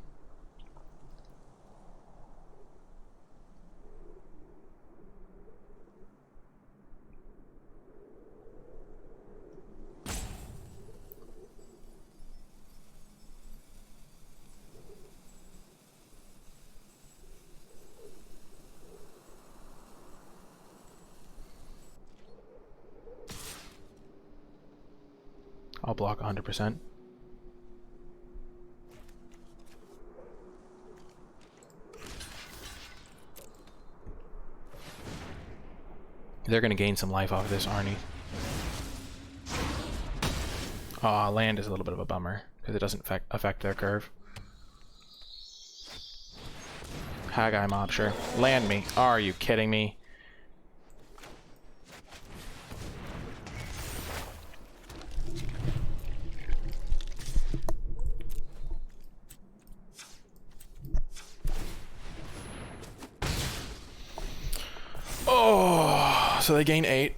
I'll block 100%. They're going to gain some life off of this, aren't he? Aw, land is a little bit of a bummer, because it doesn't affect their curve. Haggai mob, sure. Land me. Are you kidding me? Oh, so they gain 8.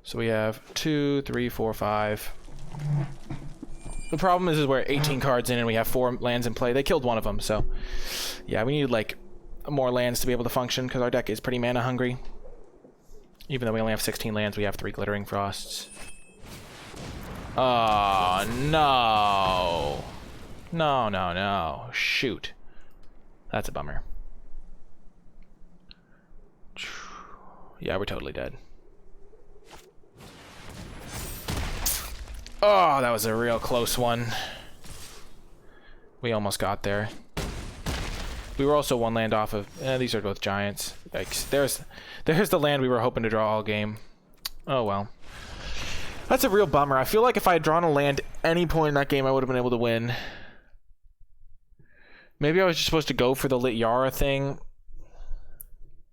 So we have 2, 3, 4, 5. The problem is we're 18 cards in and we have 4 lands in play. They killed one of them, so yeah, we need like more lands to be able to function because our deck is pretty mana hungry. Even though we only have 16 lands, we have 3 Glittering Frosts. Oh no! No, no, no! Shoot, that's a bummer. Yeah, we're totally dead. Oh, that was a real close one. We almost got there. We were also 1 land off of... these are both giants. Yikes. There's the land we were hoping to draw all game. Oh, well. That's a real bummer. I feel like if I had drawn a land any point in that game, I would have been able to win. Maybe I was just supposed to go for the Lit Yara thing.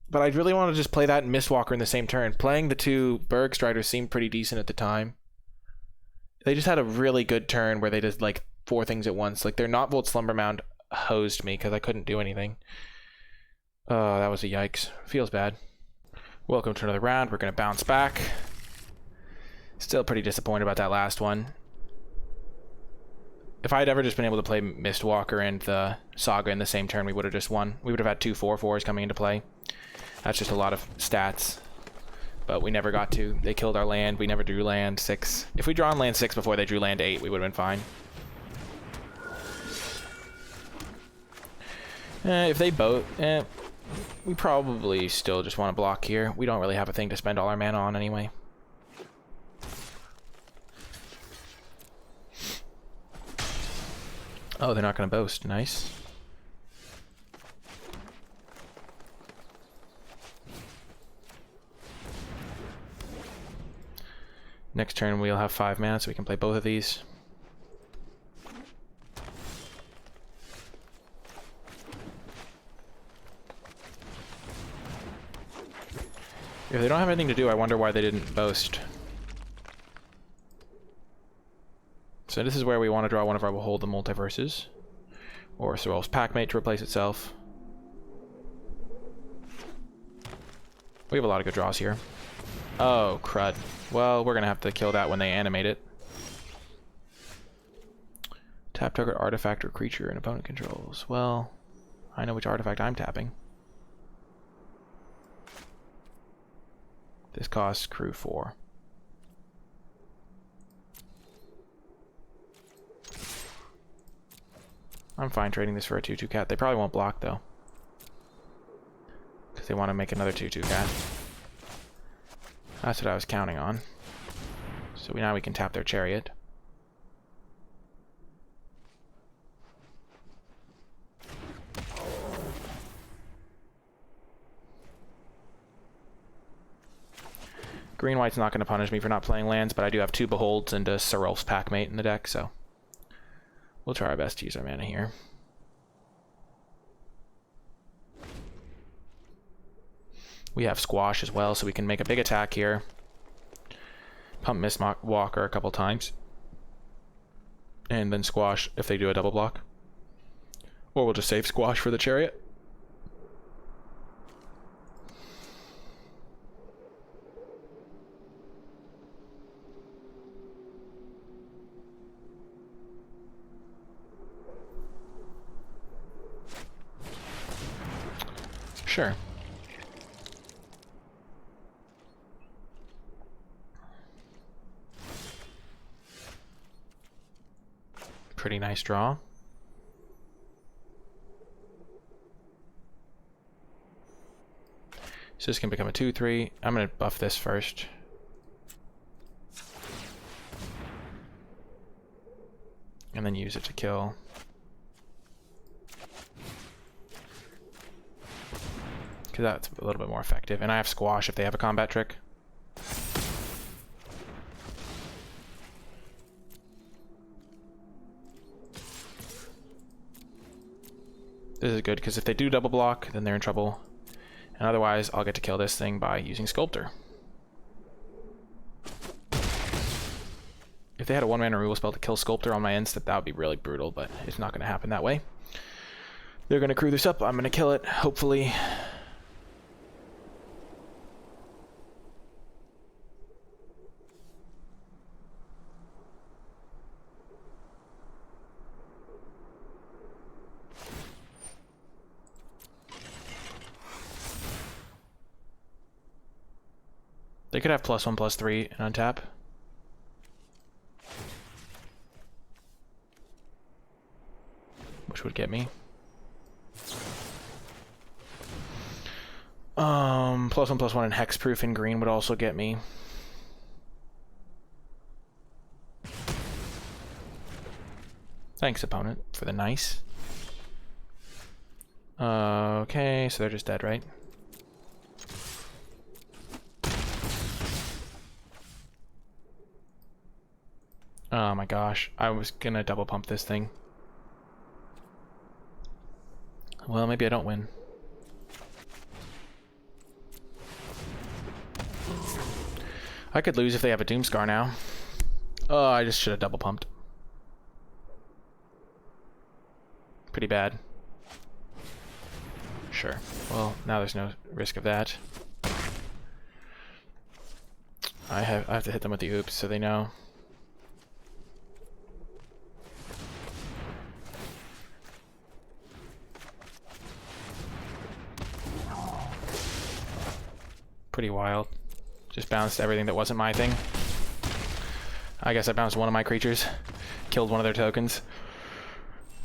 But I really want to just play that and Mistwalker in the same turn. Playing the 2 Bergstriders seemed pretty decent at the time. They just had a really good turn where they did like 4 things at once. Like their Not Volt Slumbermound hosed me because I couldn't do anything. Oh, that was a yikes. Feels bad. Welcome to another round. We're going to bounce back. Still pretty disappointed about that last one. If I had ever just been able to play Mistwalker and the Saga in the same turn, we would have just won. We would have had 2 4/4s coming into play. That's just a lot of stats. But we never got to. They killed our land. We never drew land 6. If we draw on land 6 before they drew land 8, we would have been fine. If they both... we probably still just want to block here. We don't really have a thing to spend all our mana on anyway. Oh, they're not going to boast. Nice. Next turn we'll have 5 mana, so we can play both of these. If they don't have anything to do, I wonder why they didn't boast. So this is where we want to draw one of our Behold the Multiverses. Or Sorrel's Packmate to replace itself. We have a lot of good draws here. Oh, crud. Well, we're going to have to kill that when they animate it. Tap target artifact or creature an opponent controls. Well, I know which artifact I'm tapping. This costs crew 4. I'm fine trading this for a 2/2 cat. They probably won't block, though. Because they want to make another 2/2 cat. That's what I was counting on. So now we can tap their Chariot. Green-white's not going to punish me for not playing lands, but I do have 2 Beholds and a Sorrel's Packmate in the deck, so we'll try our best to use our mana here. We have Squash as well, so we can make a big attack here. Pump Mistwalker a couple times. And then Squash if they do a double block. Or we'll just save Squash for the Chariot. Sure. Pretty nice draw. So this can become a 2/3. I'm going to buff this first. And then use it to kill. because that's a little bit more effective. And I have Squash if they have a combat trick. This is good, because if they do double block, then they're in trouble. And otherwise, I'll get to kill this thing by using Sculptor. If they had a 1-mana removal spell to kill Sculptor on my instant, that would be really brutal, but it's not going to happen that way. They're going to crew this up. I'm going to kill it, hopefully. They could have +1/+3 and untap. Which would get me. +1/+1 and hexproof in green would also get me. Thanks, opponent, for the nice. Okay, so they're just dead, right? Oh my gosh, I was gonna double pump this thing. Well, maybe I don't win. I could lose if they have a Doomscar now. Oh, I just should have double pumped. Pretty bad. Sure. Well, now there's no risk of that. I have to hit them with the oops so they know. Pretty wild. Just bounced everything that wasn't my thing. I guess I bounced one of my creatures. Killed one of their tokens.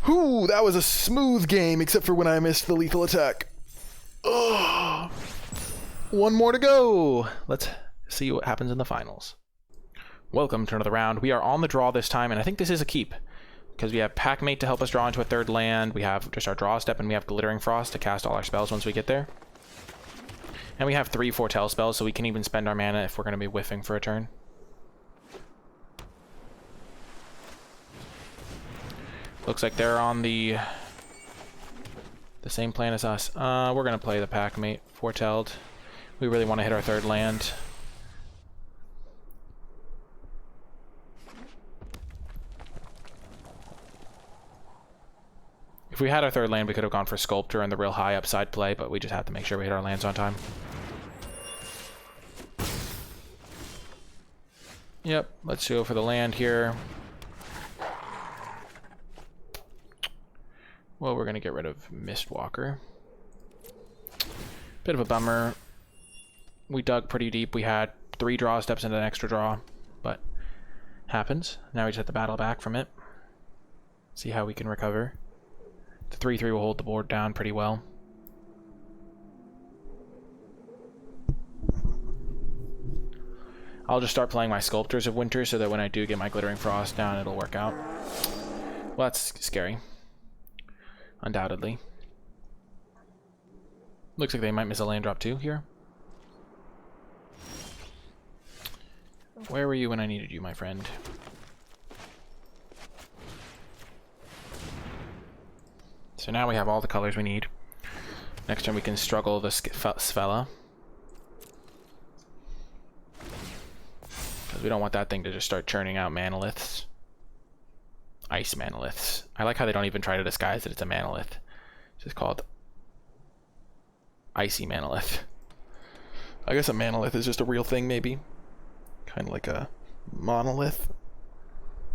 Whew, that was a smooth game, except for when I missed the lethal attack. Ugh. One more to go. Let's see what happens in the finals. Welcome to another round. We are on the draw this time, and I think this is a keep. Because we have Packmate to help us draw into a third land. We have just our draw step, and we have Glittering Frost to cast all our spells once we get there. And we have 3 Foretell spells, so we can even spend our mana if we're going to be whiffing for a turn. Looks like they're on the same plan as us. We're going to play the Packmate, Foretelled. We really want to hit our third land. If we had our third land, we could have gone for Sculptor and the real high upside play, but we just have to make sure we hit our lands on time. Yep, let's go for the land here. Well, we're going to get rid of Mistwalker. Bit of a bummer. We dug pretty deep. We had 3 draw steps and an extra draw, but happens. Now we just have to battle back from it. See how we can recover. The 3/3 will hold the board down pretty well. I'll just start playing my Sculptors of Winter so that when I do get my Glittering Frost down, it'll work out. Well, that's scary. Undoubtedly. Looks like they might miss a land drop too here. Where were you when I needed you, my friend? So now we have all the colors we need. Next turn we can struggle the Sfella. Because we don't want that thing to just start churning out Manaliths. Ice Manaliths. I like how they don't even try to disguise that it's a Manalith. It's just called Icy Manalith. I guess a Manalith is just a real thing, maybe. Kind of like a monolith.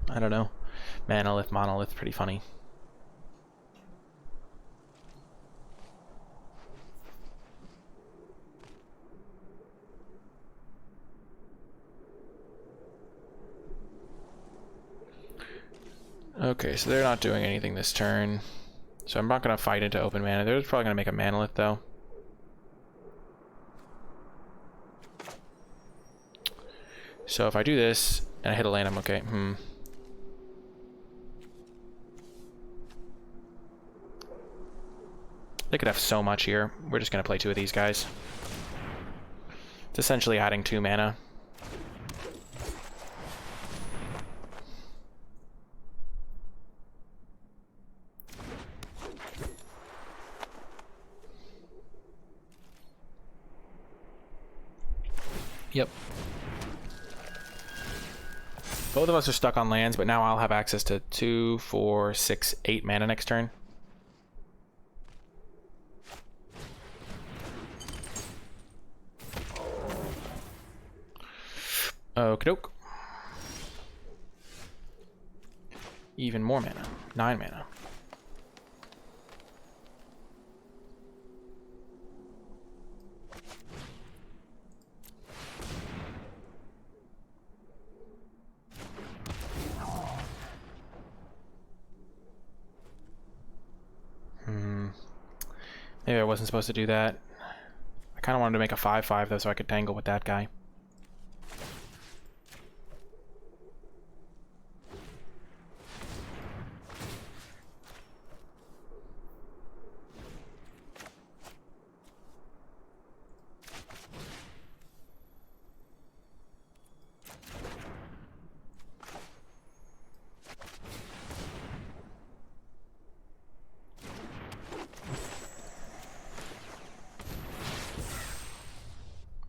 I don't know. Manalith, monolith, pretty funny. Okay, so they're not doing anything this turn. So I'm not going to fight into open mana. They're probably going to make a Manalith, though. So if I do this, and I hit a land, I'm okay. They could have so much here. We're just going to play 2 of these guys. It's essentially adding 2 mana. Yep. Both of us are stuck on lands, but now I'll have access to 2, 4, 6, 8 mana next turn. Okie doke. Even more mana. 9 mana. Maybe I wasn't supposed to do that. I kind of wanted to make a 5/5 though, so I could tangle with that guy.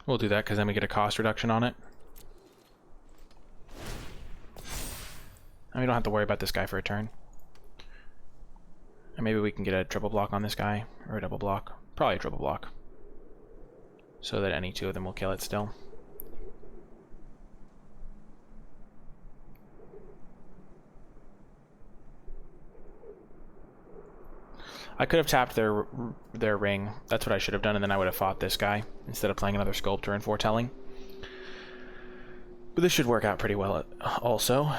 We'll do that because then we get a cost reduction on it. And we don't have to worry about this guy for a turn. And maybe we can get a triple block on this guy, or a double block. Probably a triple block. So that any 2 of them will kill it still. I could have tapped their ring. That's what I should have done, and then I would have fought this guy instead of playing another Sculptor and Foretelling. But this should work out pretty well also.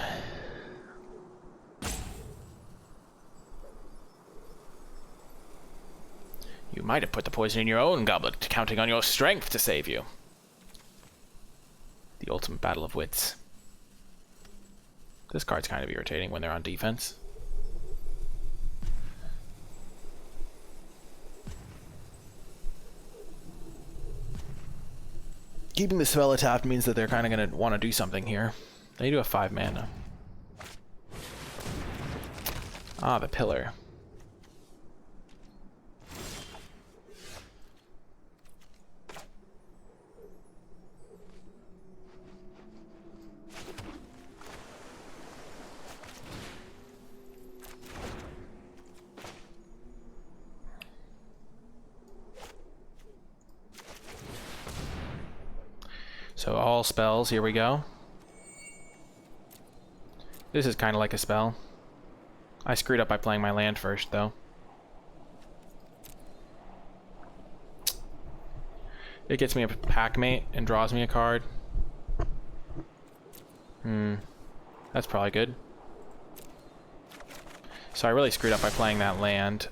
You might have put the poison in your own goblet, counting on your strength to save you. The ultimate battle of wits. This card's kind of irritating when they're on defense. Keeping the spell tapped means that they're kind of going to want to do something here. They do have 5 mana. Ah, the pillar. So all spells, here we go. This is kind of like a spell. I screwed up by playing my land first, though. It gets me a Packmate and draws me a card. That's probably good. So I really screwed up by playing that land.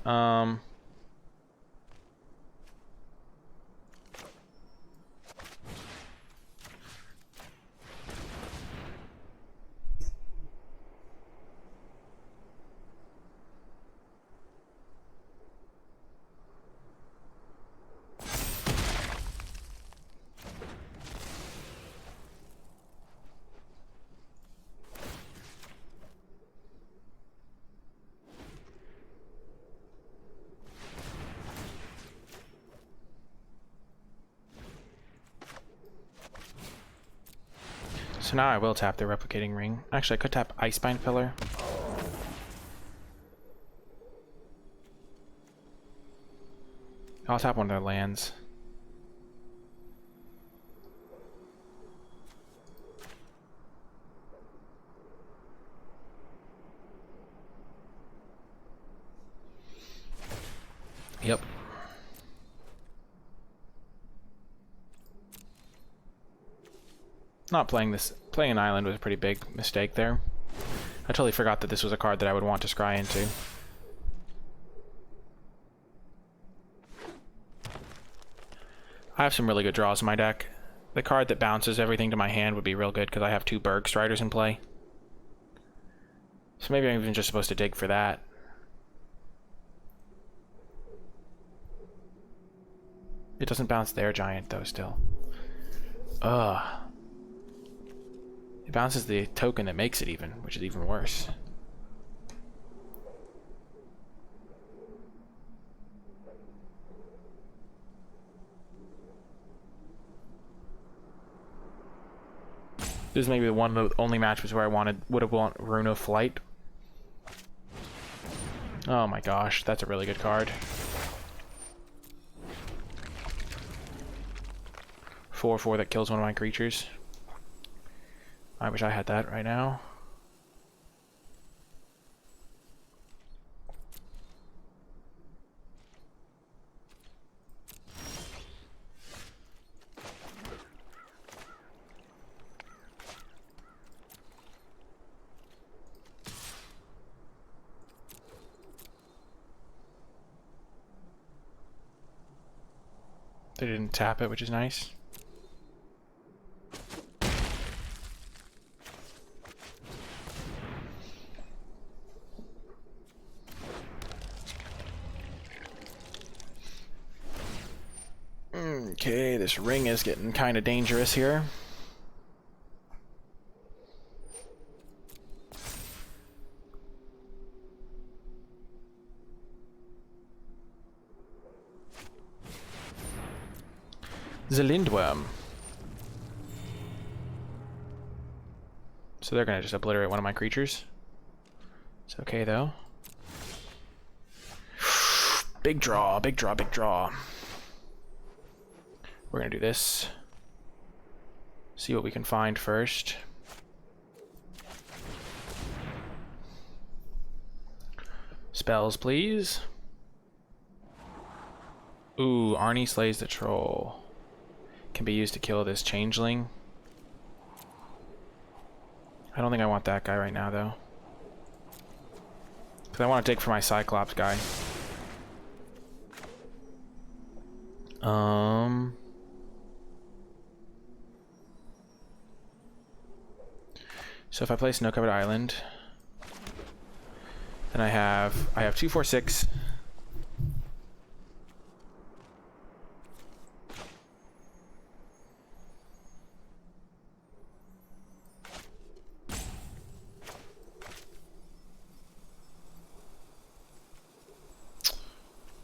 So now I will tap the Replicating Ring. Actually, I could tap Icebind Pillar. I'll tap one of their lands. Yep. Not playing this. Playing an island was a pretty big mistake there. I totally forgot that this was a card that I would want to scry into. I have some really good draws in my deck. The card that bounces everything to my hand would be real good because I have 2 Berg Striders in play. So maybe I'm even just supposed to dig for that. It doesn't bounce their giant, though, still. Ugh. It bounces the token that makes it even, which is even worse. This is maybe the one of the only matches where I would have want Rune of Flight. Oh my gosh, that's a really good card. 4/4 that kills one of my creatures. I wish I had that right now. They didn't tap it, which is nice. Okay, this ring is getting kind of dangerous here. The Lindworm. So they're gonna just obliterate one of my creatures. It's okay though. Big draw, big draw, big draw. We're gonna do this. See what we can find first. Spells, please. Ooh, Arnie slays the troll. Can be used to kill this changeling. I don't think I want that guy right now, though. Because I want to take for my Cyclops guy. So if I play Snow-Covered Island, then I have 2, 4, 6.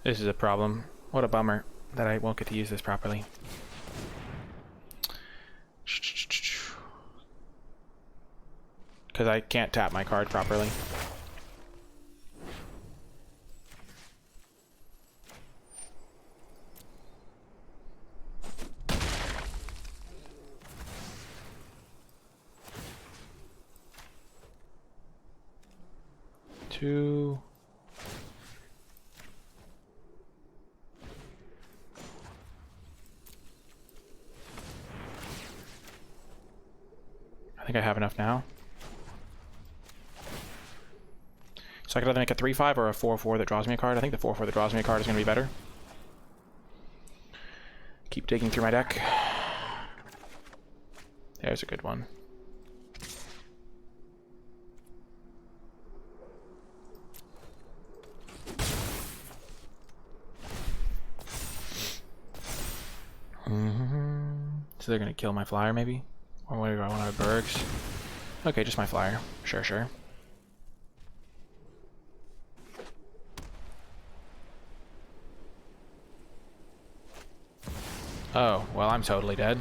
This is a problem. What a bummer that I won't get to use this properly. Because I can't tap my card properly. Two. I think I have enough now. So I could either make a 3/5 or a 4/4 that draws me a card. I think the 4/4 that draws me a card is going to be better. Keep digging through my deck. There's a good one. So they're going to kill my flyer, maybe? Or what do I want to have Bergs? Okay, just my flyer. Sure, sure. Oh, well, I'm totally dead.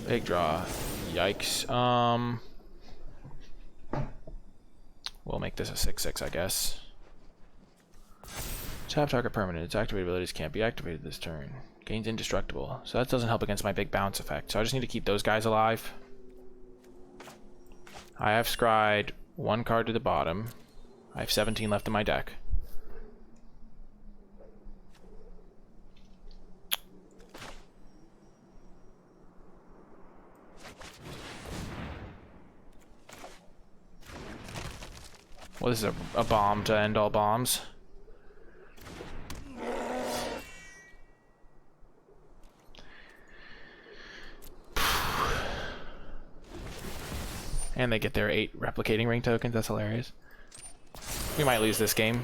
Big draw. Yikes. We'll make this a 6/6, I guess. Tap target permanent. Its activated abilities can't be activated this turn. Gains indestructible. So that doesn't help against my big bounce effect. So I just need to keep those guys alive. I have scryed one card to the bottom. I have 17 left in my deck. Well, this is a bomb to end all bombs. And they get their 8 replicating ring tokens. That's hilarious. We might lose this game.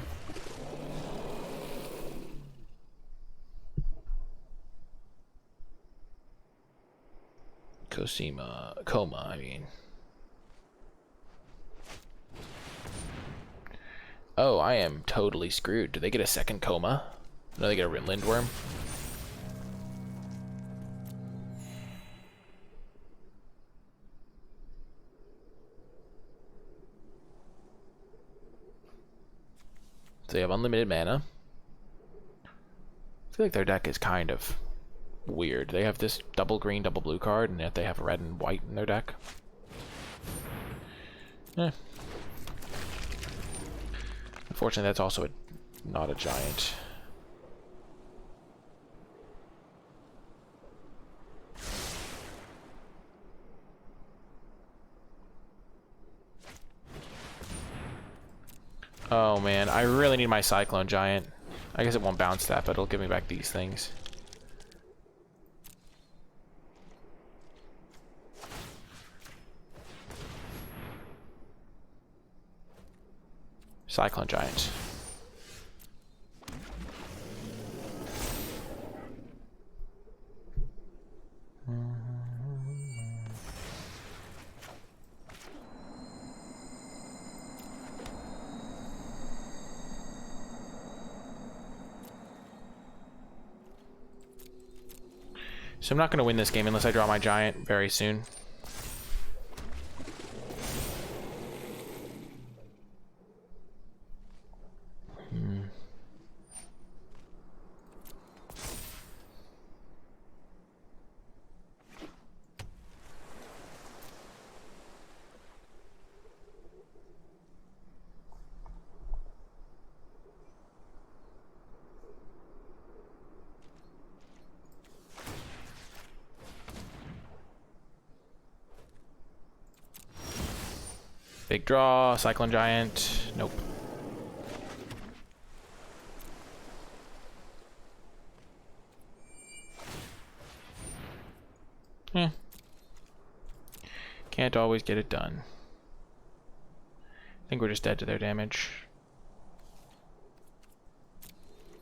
Coma, I mean. Oh, I am totally screwed. Do they get a second Coma? No, they get a Lindworm. So they have unlimited mana. I feel like their deck is kind of weird. They have this double green, double blue card, and yet they have red and white in their deck. Eh. Unfortunately, that's also not a giant. Oh man, I really need my Cyclone Giant. I guess it won't bounce that, but it'll give me back these things. Cyclone Giant. So I'm not going to win this game unless I draw my giant very soon. Big draw, Cyclone Giant. Nope. Can't always get it done. I think we're just dead to their damage.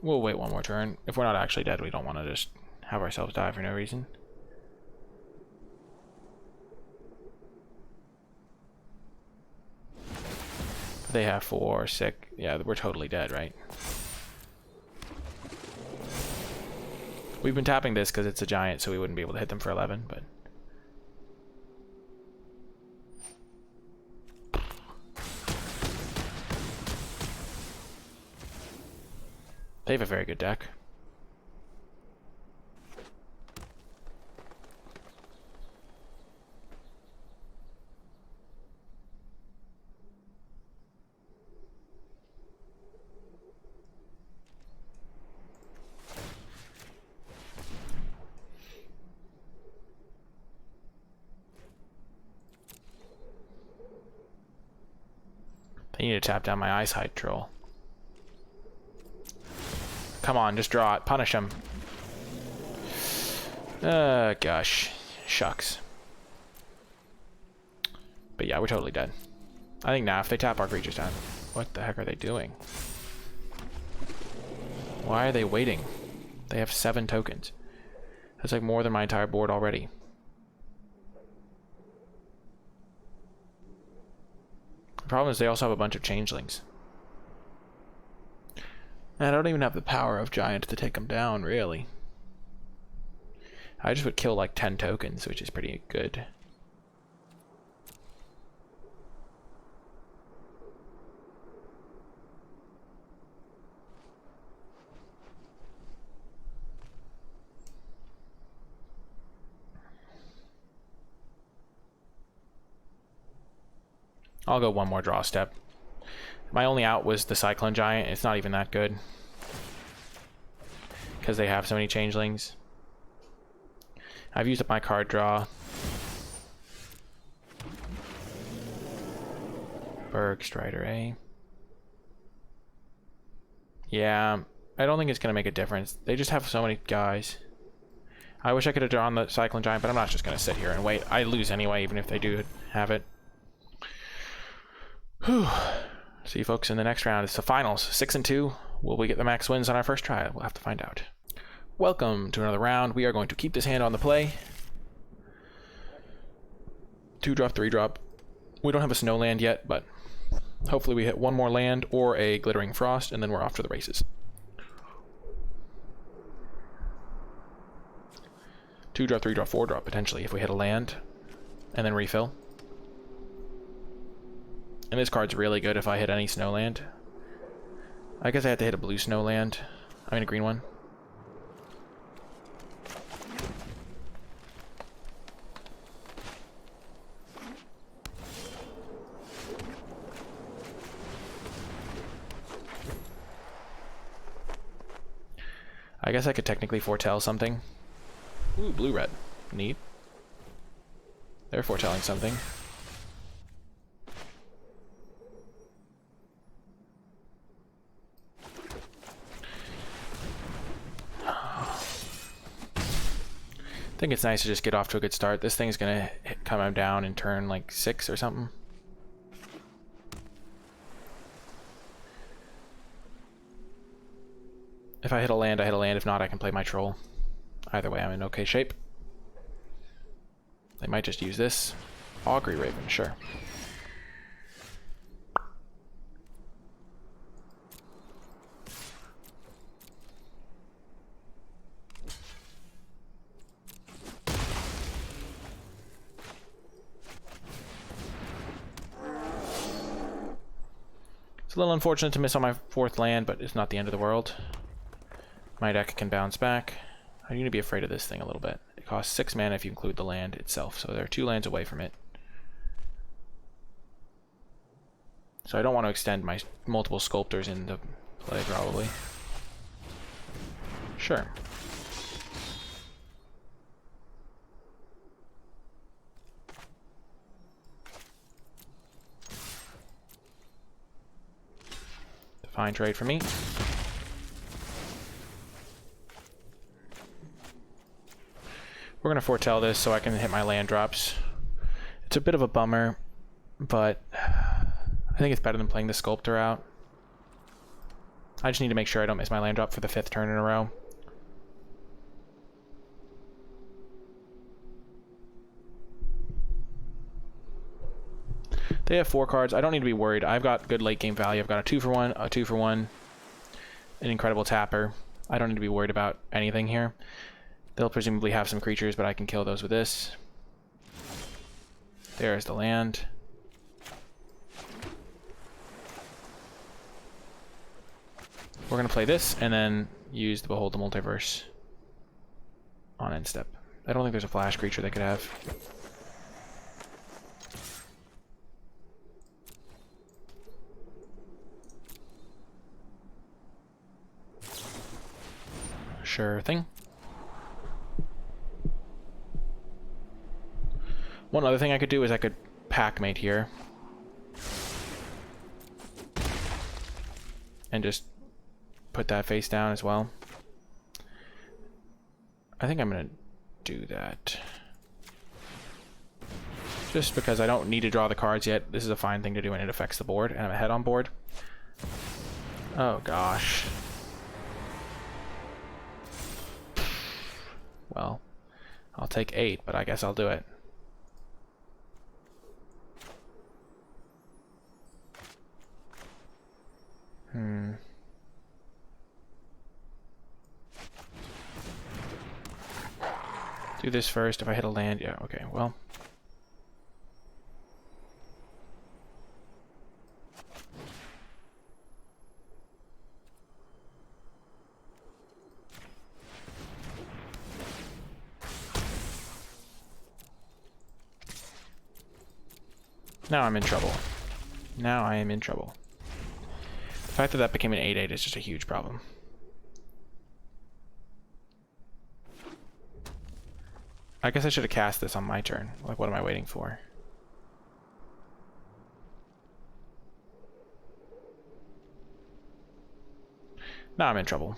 We'll wait one more turn. If we're not actually dead, we don't want to just have ourselves die for no reason. They have 4, 6. Yeah, we're totally dead, right? We've been tapping this because it's a giant, so we wouldn't be able to hit them for 11, but... They have a very good deck. They need to tap down my Eyesight Troll. Come on, just draw it. Punish him. Gosh. Shucks. But yeah, we're totally dead. I think now if they tap our creatures down... What the heck are they doing? Why are they waiting? They have 7 tokens. That's like more than my entire board already. The problem is they also have a bunch of changelings. And I don't even have the power of giants to take them down, really. I just would kill like 10 tokens, which is pretty good. I'll go one more draw step. My only out was the Cyclone Giant. It's not even that good. Because they have so many changelings. I've used up my card draw. Berg Strider, eh? Yeah, I don't think it's going to make a difference. They just have so many guys. I wish I could have drawn the Cyclone Giant, but I'm not just going to sit here and wait. I lose anyway, even if they do have it. Whew. See you folks in the next round. It's the finals, 6 and 2. Will we get the max wins on our first try? We'll have to find out. Welcome to another round. We are going to keep this hand on the play. 2-drop, 3-drop. We don't have a snow land yet, but hopefully we hit one more land or a glittering frost, and then we're off to the races. 2-drop, 3-drop, 4-drop potentially if we hit a land, and then refill. And this card's really good if I hit any snow land. I guess I have to hit a blue snow land. I mean a green one. I guess I could technically foretell something. Ooh, blue-red. Neat. They're foretelling something. I think it's nice to just get off to a good start. This thing's gonna come down in turn like 6 or something. If I hit a land, I hit a land. If not, I can play my troll. Either way, I'm in okay shape. They might just use this. Augury Raven, sure. It's a little unfortunate to miss on my 4th land, but it's not the end of the world. My deck can bounce back. I need to be afraid of this thing a little bit. It costs 6 mana if you include the land itself, so there are 2 lands away from it. So I don't want to extend my multiple sculptors into play, probably. Sure. Fine trade for me. We're going to foretell this so I can hit my land drops. It's a bit of a bummer, but I think it's better than playing the Sculptor out. I just need to make sure I don't miss my land drop for the 5th turn in a row. They have 4 cards. I don't need to be worried. I've got good late game value. I've got a 2-for-1, a 2-for-1, an incredible tapper. I don't need to be worried about anything here. They'll presumably have some creatures, but I can kill those with this. There's the land. We're going to play this and then use the Behold the Multiverse on end step. I don't think there's a flash creature they could have. Sure thing. One other thing I could do is I could Packmate here. And just put that face down as well. I think I'm going to do that. Just because I don't need to draw the cards yet. This is a fine thing to do and it affects the board. And I'm ahead on board. Oh gosh. Well, I'll take 8, but I guess I'll do it. Do this first. If I hit a land, yeah, okay, well. Now I'm in trouble. Now I am in trouble. The fact that that became an 8/8 is just a huge problem. I guess I should have cast this on my turn. Like, what am I waiting for? Now I'm in trouble.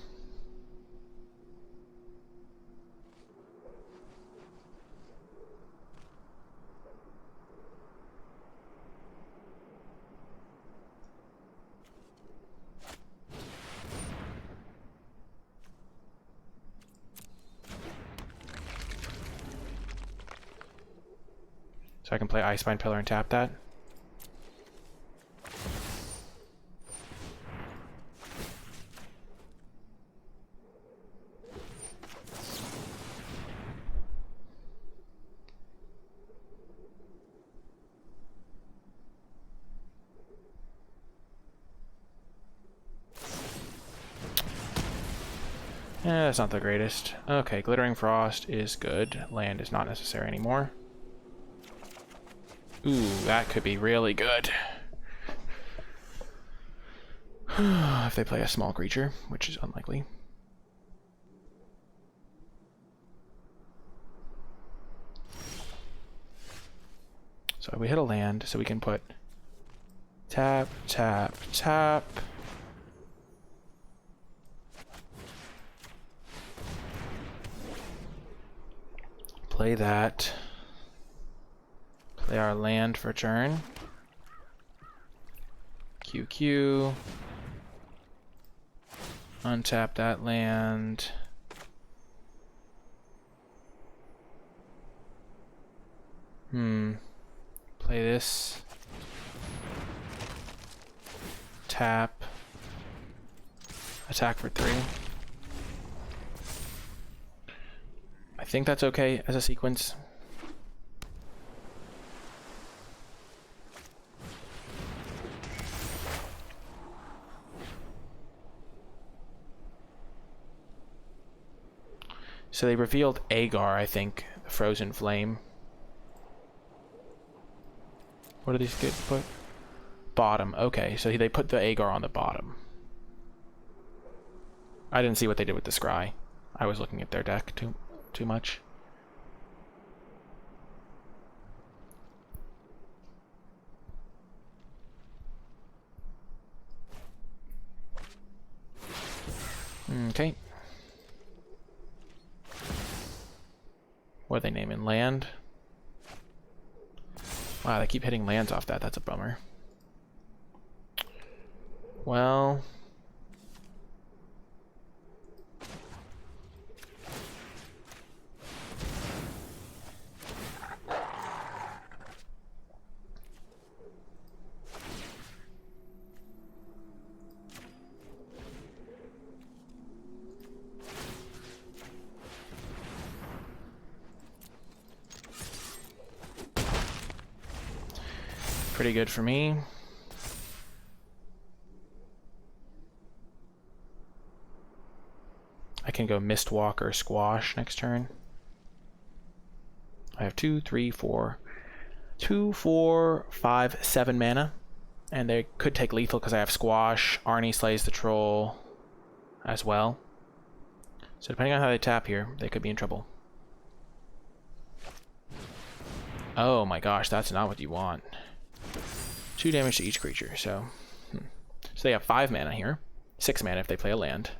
So I can play Icebine Pillar and tap that. That's not the greatest. Okay, Glittering Frost is good. Land is not necessary anymore. Ooh, that could be really good. If they play a small creature, which is unlikely. So we hit a land, so we can put tap, tap, tap. Play that. Play our land for turn. QQ. Untap that land. Play this. Tap. Attack for 3. I think that's okay as a sequence. So they revealed Agar, I think, the Frozen Flame. What do these get put? Bottom. Okay, so they put the Agar on the bottom. I didn't see what they did with the Scry. I was looking at their deck too much. Okay. What are they naming? Land? Wow, they keep hitting lands off that. That's a bummer. Well... pretty good for me. I can go Mistwalk or Squash next turn. I have 2, 3, 4, 5, 7 mana. And they could take lethal because I have Squash. Arnie slays the troll as well. So depending on how they tap here, they could be in trouble. Oh my gosh, that's not what you want. 2 damage to each creature, so... So they have 5 mana here. 6 mana if they play a land.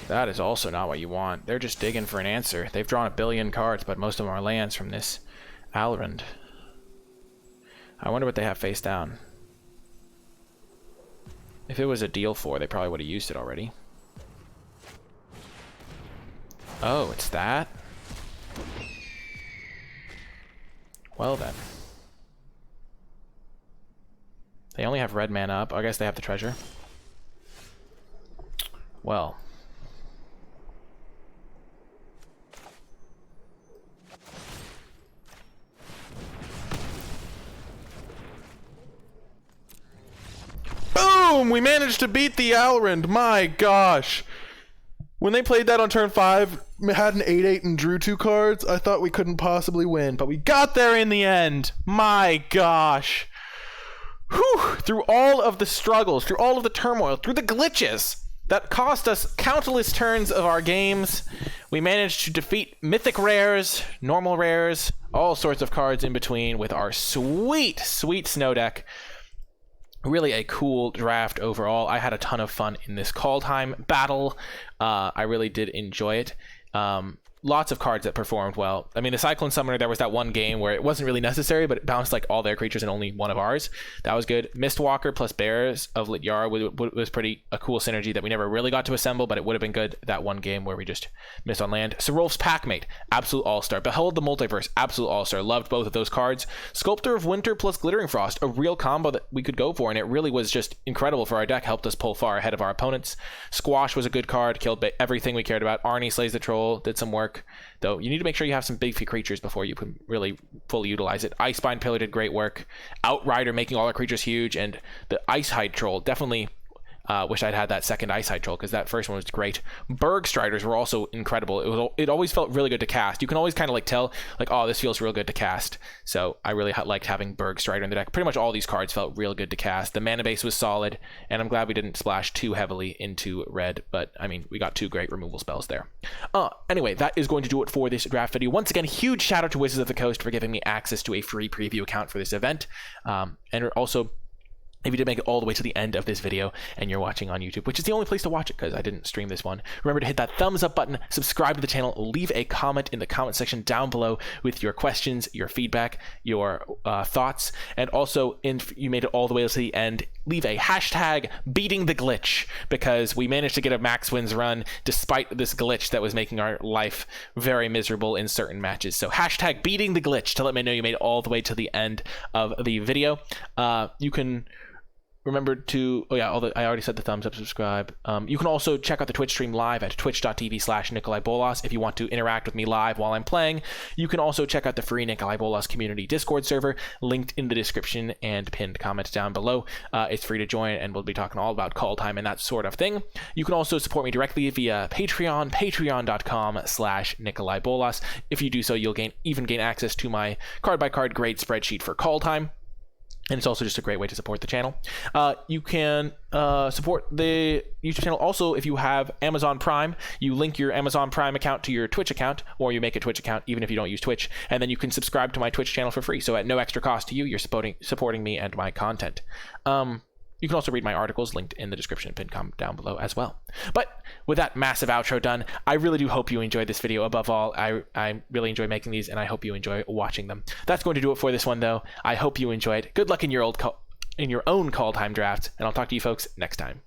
That is also not what you want. They're just digging for an answer. They've drawn a billion cards, but most of them are lands from this Alrund. I wonder what they have face down. If it was a deal 4, they probably would have used it already. Oh, it's that? Well then. They only have red mana up. I guess they have the treasure. Well. Boom! We managed to beat the Alrund. My gosh. When they played that on turn 5, had an 8/8 and drew 2 cards, I thought we couldn't possibly win. But we got there in the end. My gosh. Whew! Through all of the struggles, through all of the turmoil, through the glitches, that cost us countless turns of our games. We managed to defeat mythic rares, normal rares, all sorts of cards in between with our sweet snow deck. Really a cool draft overall. I had a ton of fun in this Kaldheim battle. I really did enjoy it. Lots of cards that performed well. I mean, the Cyclone Summoner, there was that one game where it wasn't really necessary, but it bounced like all their creatures and only one of ours. That was good. Mistwalker plus Bears of Lityar was pretty a cool synergy that we never really got to assemble, but it would have been good that one game where we just missed on land. Serolf's Packmate, absolute all-star. Behold the Multiverse, absolute all-star. Loved both of those cards. Sculptor of Winter plus Glittering Frost, a real combo that we could go for, and it really was just incredible for our deck. Helped us pull far ahead of our opponents. Squash was a good card, killed everything we cared about. Arnie slays the troll, did some work. Though you need to make sure you have some big creatures before you can really fully utilize it. Icebind Pillar did great work. Outrider making all our creatures huge, and the Icehide Troll definitely wish I'd had that second Icehide Troll because that first one was great. Berg Striders were also incredible. It always felt really good to cast. You can always kind of like tell like, oh, this feels real good to cast. So I really liked having Berg Strider in the deck. Pretty much all these cards felt real good to cast. The mana base was solid, and I'm glad we didn't splash too heavily into red. But I mean, we got 2 great removal spells there. Anyway, that is going to do it for this draft video. Once again, huge shout out to Wizards of the Coast for giving me access to a free preview account for this event, and also, if you did make it all the way to the end of this video and you're watching on YouTube, which is the only place to watch it because I didn't stream this one, remember to hit that thumbs up button, subscribe to the channel, leave a comment in the comment section down below with your questions, your feedback, your thoughts, and also if you made it all the way to the end, leave a hashtag beating the glitch because we managed to get a max wins run despite this glitch that was making our life very miserable in certain matches. So hashtag beating the glitch to let me know you made it all the way to the end of the video. You can remember to, I already said the thumbs up, subscribe. You can also check out the Twitch stream live at twitch.tv/NicolaiBolas if you want to interact with me live while I'm playing. You can also check out the free NicolaiBolas community Discord server, linked in the description and pinned comment down below. It's free to join, and we'll be talking all about Kaldheim and that sort of thing. You can also support me directly via Patreon, patreon.com/NicolaiBolas. If you do so, you'll gain access to my card-by-card grade spreadsheet for Kaldheim. And it's also just a great way to support the channel. You can support the YouTube channel also if you have Amazon Prime. You link your Amazon Prime account to your Twitch account, or you make a Twitch account even if you don't use Twitch, and then you can subscribe to my Twitch channel for free. So at no extra cost to you, you're supporting me and my content. You can also read my articles linked in the description and pinned comment down below as well. But with that massive outro done, I really do hope you enjoyed this video. Above all, I really enjoy making these, and I hope you enjoy watching them. That's going to do it for this one, though. I hope you enjoyed. Good luck in your own Kaldheim draft, and I'll talk to you folks next time.